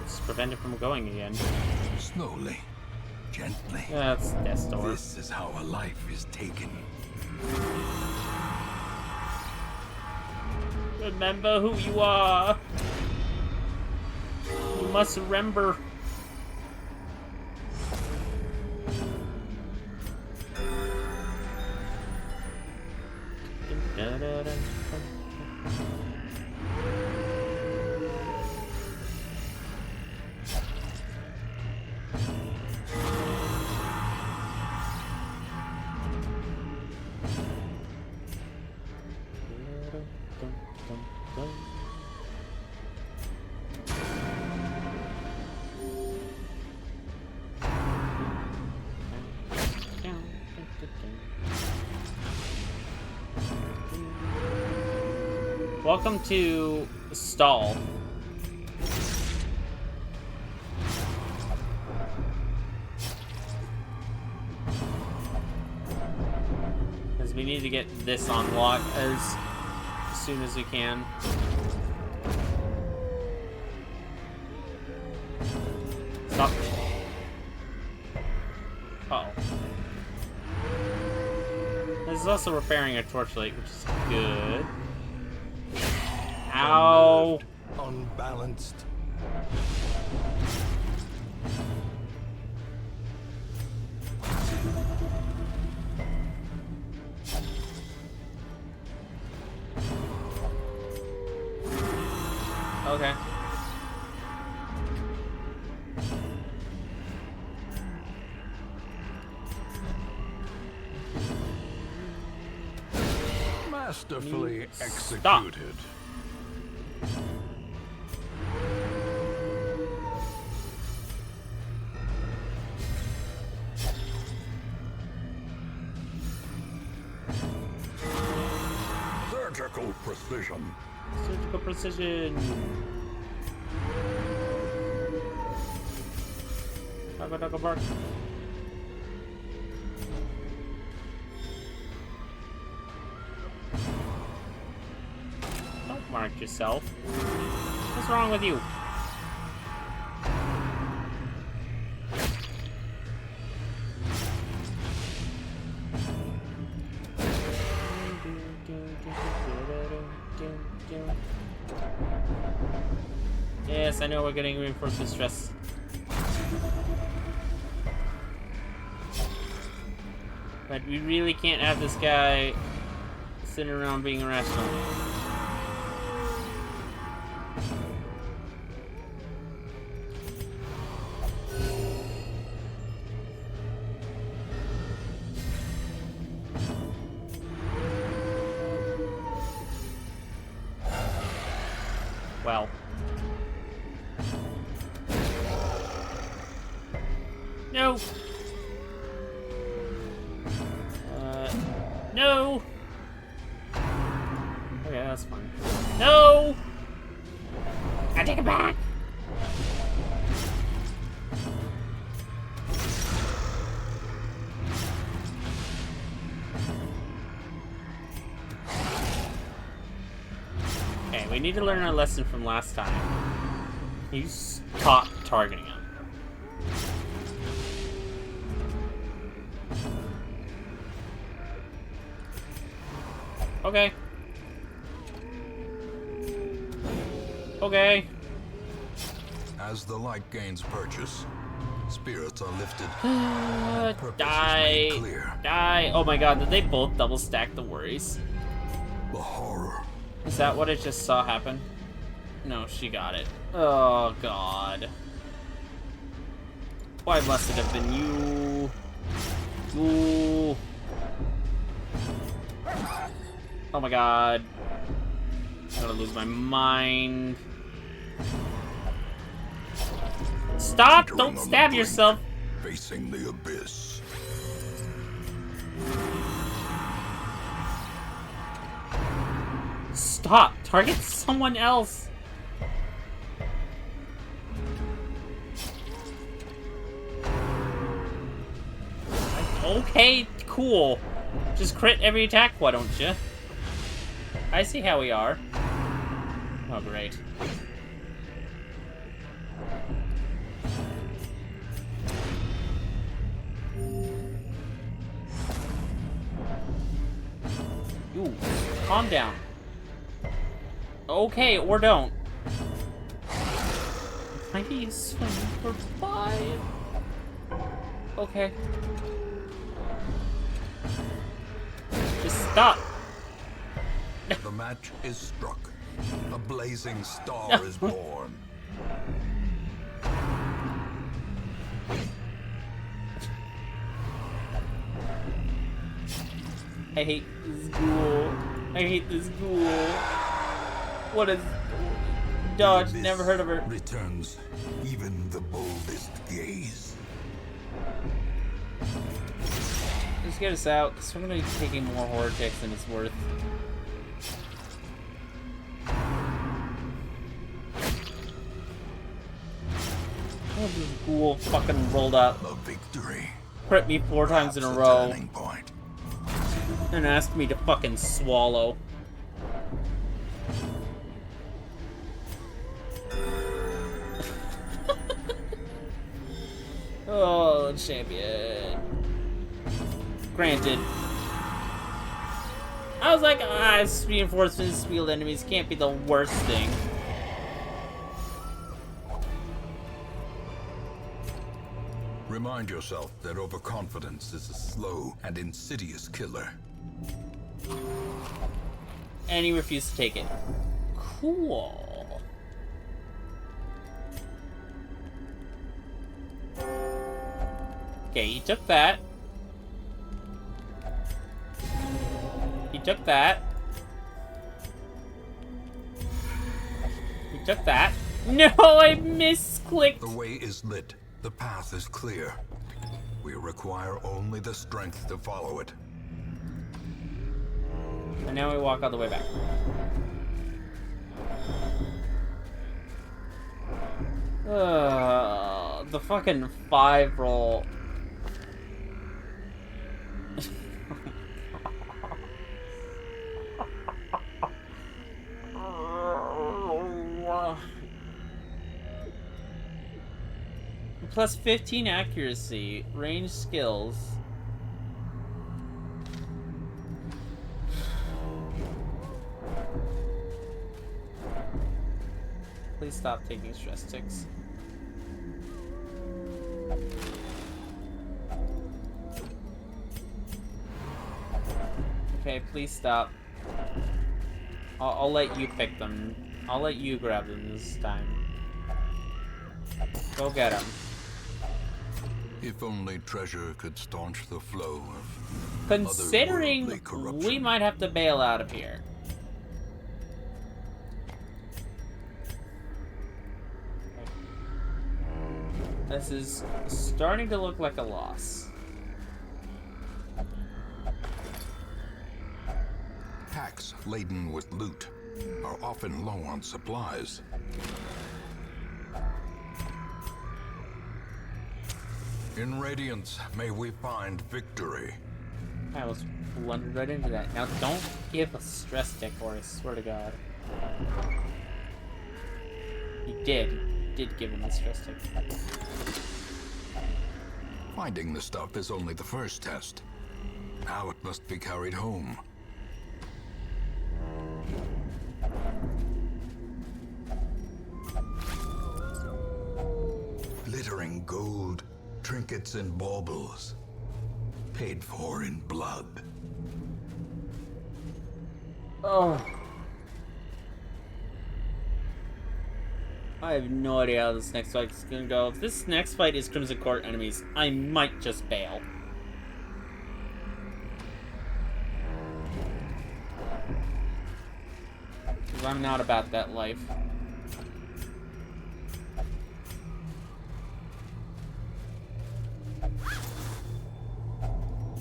Let's prevent it from going again. Slowly, gently. That's Death's Door. This is how a life is taken. Remember who you are. You must remember. Welcome to Stall. Because we need to get this on lock as soon as we can. Stop. Uh-oh. This is also repairing a torchlight, which is good. Ow! Unbalanced. Okay. Masterfully Stop. executed. Surgical precision. Surgical precision. Doggo bark. Don't mark yourself. What's wrong with you? Yes, I know we're getting reinforcement stress. But we really can't have this guy sitting around being irrational. Well. No! No! Okay, that's fine. No! I take it back! Okay, we need to learn our lesson from last time. You stop targeting him. Okay. Okay. As the light gains purchase, spirits are lifted. Purpose is Die. made clear. Die. Oh my god, did they both double stack the worries? The horror. Is that what I just saw happen? No, she got it. Oh god. Why must it have been you? Ooh. Oh my god. I'm gonna lose my mind. Stop! Entering Don't on the stab brink, yourself! Facing the abyss. Stop! Target someone else! Okay, cool. Just crit every attack, why don't you? I see how we are. Oh, great. Ooh, calm down. Okay, or don't. Maybe he's swimming for 5. Okay. Just stop. The match is struck. A blazing star is born. I hate this ghoul. I hate this ghoul. What is... Dodge, The never heard of her. abyss returns even the boldest gaze. Just get us out, because we're going to be taking more horror ticks than it's worth. this ghoul fucking rolled up, The victory. crit me 4 times in a Perhaps row, turning point. and asked me to fucking swallow. Oh, champion. Granted. I was like, reinforcements, field enemies can't be the worst thing. Remind yourself that overconfidence is a slow and insidious killer. And he refused to take it. Cool. Okay, he took that. He took that. He took that. No, I misclicked. The way is lit. The path is clear. We require only the strength to follow it. And now we walk all the way back. The fucking 5 roll. Plus 15 accuracy, range skills. Please stop taking stress ticks. Okay, please stop. I'll let you pick them. I'll let you grab them this time. Go get them. If only treasure could staunch the flow of Considering otherworldly corruption. we might have to bail out of here. This is starting to look like a loss. Packs laden with loot are often low on supplies. In Radiance, may we find victory. I was blundered right into that. Now don't give a stress tick, or I swear to God. He did give him a stress tick. Finding the stuff is only the first test. Now it must be carried home. Glittering gold, trinkets and baubles, paid for in blood. Oh. I have no idea how this next fight is gonna go. If this next fight is Crimson Court enemies, I might just bail. Because I'm not about that life.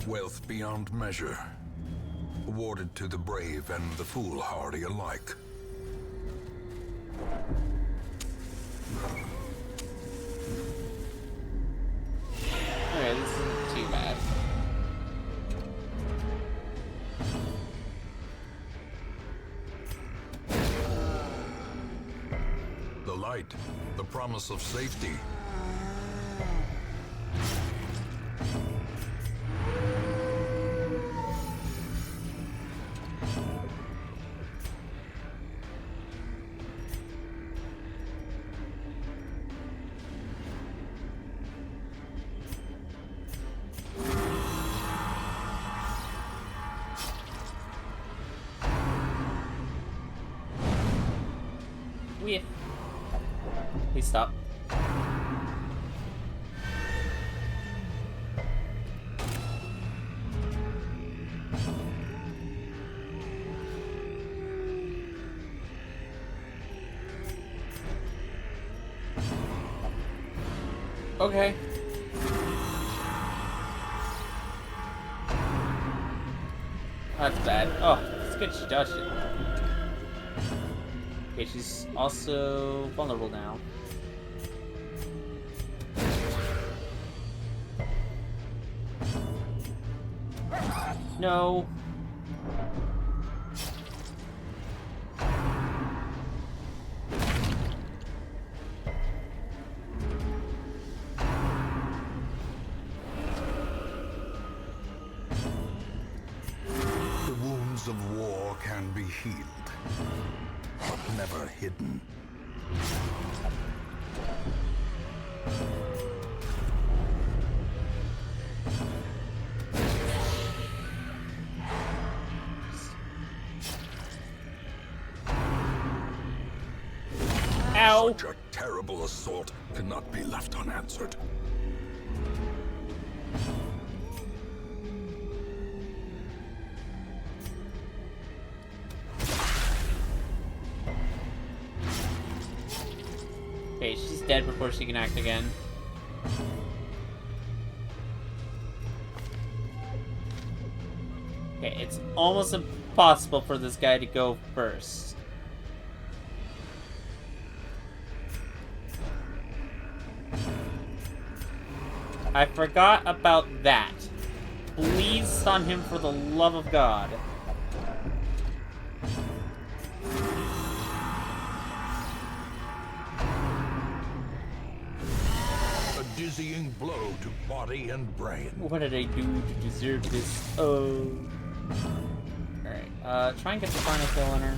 Wealth beyond measure, awarded to the brave and the foolhardy alike. Okay, this isn't too bad. The light, the promise of safety. Please stop. Okay. That's bad. Oh, it's good she dodged it. Okay, she's also vulnerable now. No. The wounds of war can be healed, but never hidden. Ow. Such a terrible assault cannot be left unanswered. Okay, she's dead before she can act again. Okay, it's almost impossible for this guy to go first. I forgot about that. Please stun him for the love of God. A dizzying blow to body and brain. What did I do to deserve this? Oh. Alright, try and get the final kill on her.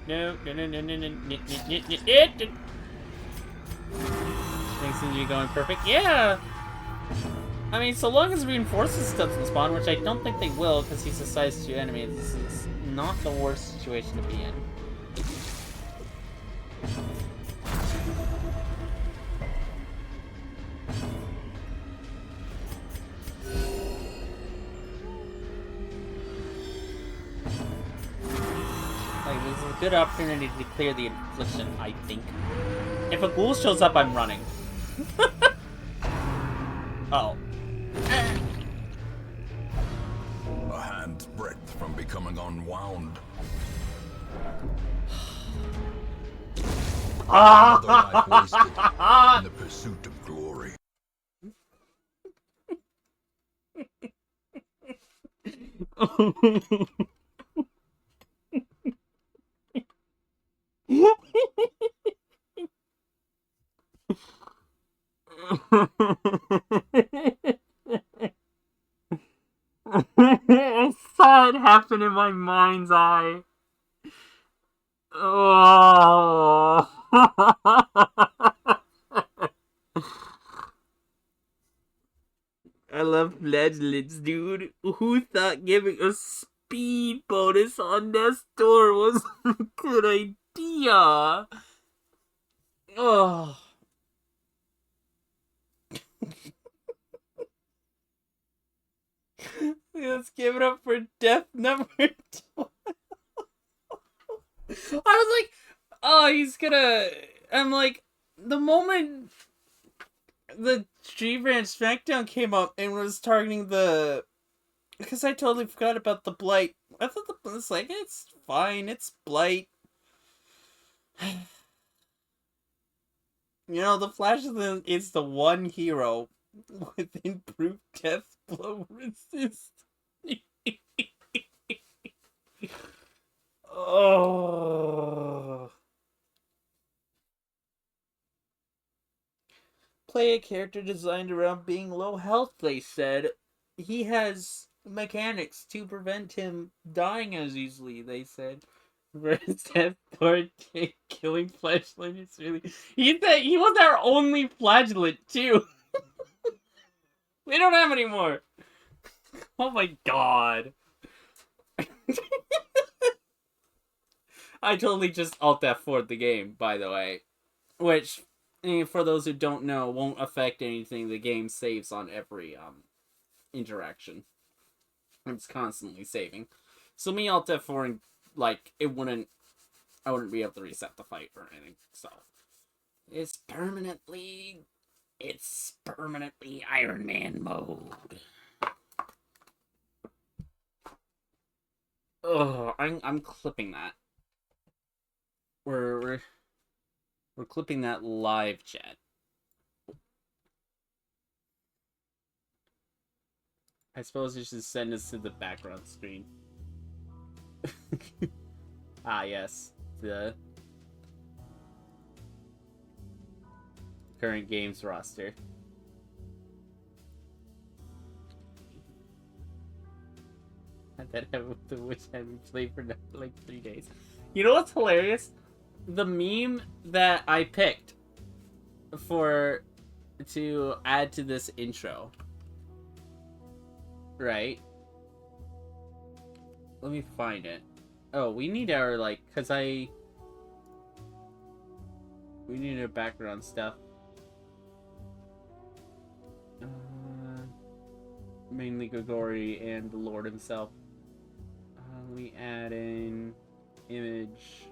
No. Things seem to be going perfect. Yeah! I mean, so long as reinforces doesn't spawn, which I don't think they will, because he's a size 2 enemy, this is not the worst situation to be in. Like, this is a good opportunity to clear the infliction, I think. If a ghoul shows up, I'm running. Oh. A hand's breadth from becoming unwound. Another life wasted in the pursuit of glory. I saw it happen in my mind's eye. Oh. I love fledglings, dude. Who thought giving a speed bonus on Nestor was a good idea? Oh. Let's give it up for death number 2. I was like, oh, he's gonna... I'm like, the moment the Tree Branch Smackdown came up and was targeting the... Because I totally forgot about the Blight. I thought it's like, it's fine, it's Blight. You know, the Flash is the one hero with improved death blow resist. Oh. Play a character designed around being low health, they said. He has mechanics to prevent him dying as easily, they said. Whereas that part killing Flashlight is really... He was our only flagellant, too. We don't have any more. Oh my god. I totally just Alt F4'd the game, by the way. Which, for those who don't know, won't affect anything. The game saves on every interaction. It's constantly saving. So me Alt F4'ing, like, I wouldn't be able to reset the fight or anything. So it's permanently Iron Man mode. Oh, I'm clipping that. We're we're we're clipping that live chat. I suppose you should send us to the background screen. Ah, yes. The current games roster. That I wish I haven't played for like 3 days. You know what's hilarious? The meme that I picked for to add to this intro, right? Let me find it. Oh, we need our like, we need our background stuff. Mainly Gogori and the Lord himself. We add in image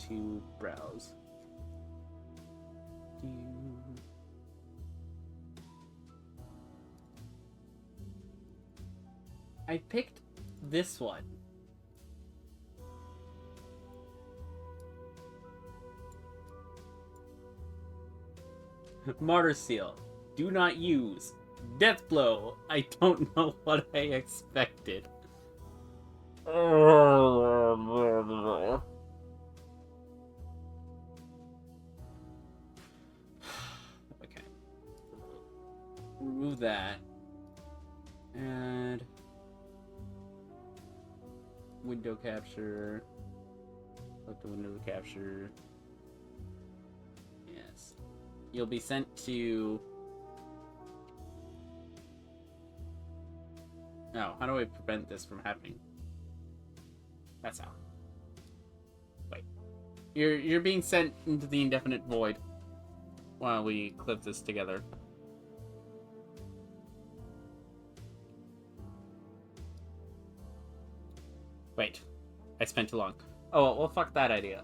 to browse. I picked this one. Martyr Seal. Do not use. Death Blow. I don't know what I expected. Okay. Remove that. Add window capture. Let the window capture. Yes. You'll be sent to... Oh, how do I prevent this from happening? That's how. Wait. You're being sent into the indefinite void while we clip this together. Wait. I spent too long. Oh, well, fuck that idea.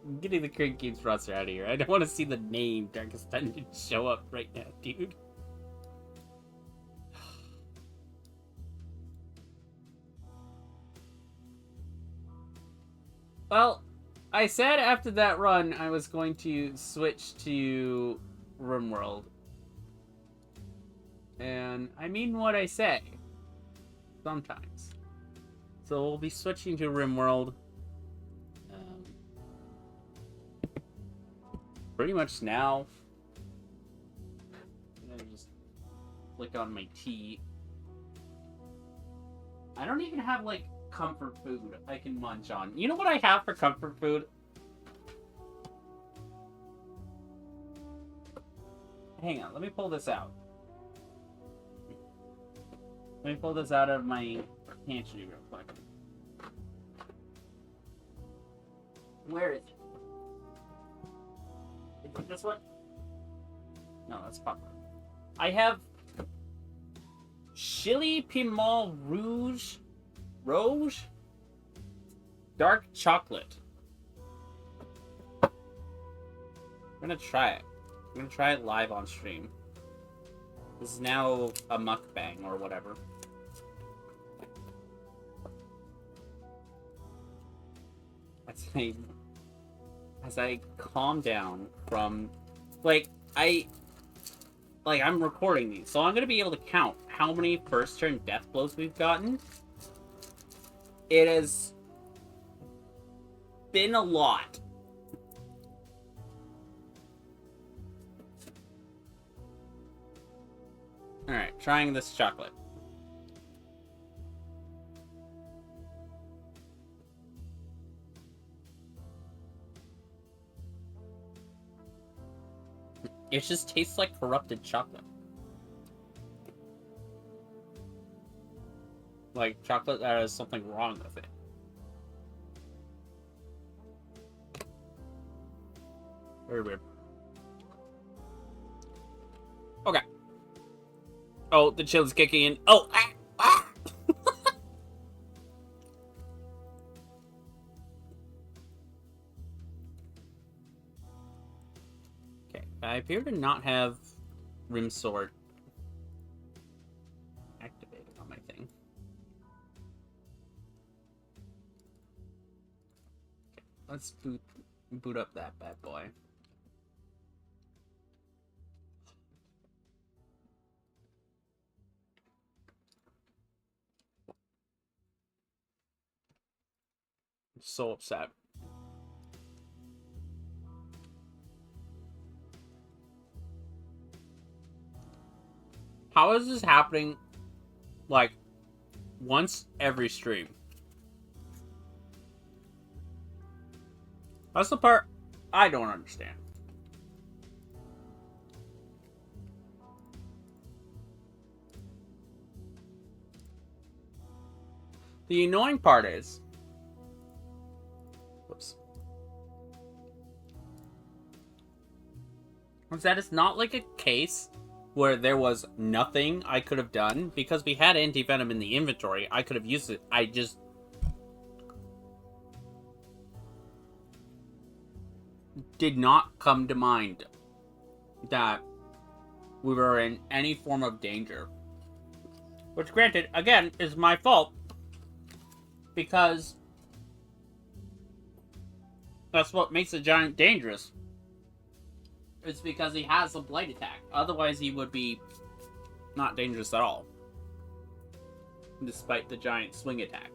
I'm getting the current games roster out of here. I don't want to see the name Darkest Dungeon show up right now, dude. Well, I said after that run I was going to switch to RimWorld. And I mean what I say. Sometimes. So we'll be switching to RimWorld. Pretty much now. I'm gonna just click on my tea. I don't even have, like, comfort food I can munch on. You know what I have for comfort food? Hang on, let me pull this out. Let me pull this out of my pantry real quick. Where is it? Is it this one? No, that's popcorn. I have Chili Piment Rouge Dark Chocolate. I'm gonna try it. I'm gonna try it live on stream. This is now a mukbang or whatever. As I calm down from, I'm recording these, so I'm gonna be able to count how many first turn death blows we've gotten. It has been a lot. Alright, trying this chocolate. It just tastes like corrupted chocolate. Like chocolate that has something wrong with it. Very weird. Okay. Oh, the chill's kicking in. Oh! Ah! Ah! Okay, I appear to not have Rim Sword. Let's boot up that bad boy. I'm so upset. How is this happening, like, once every stream? That's the part I don't understand. The annoying part is... Whoops. Was that it's not like a case where there was nothing I could have done, because we had anti-venom in the inventory. I could have used it. I just did not come to mind that we were in any form of danger. Which, granted, again, is my fault, because that's what makes a giant dangerous. It's because he has a blight attack. Otherwise, he would be not dangerous at all. Despite the giant swing attack.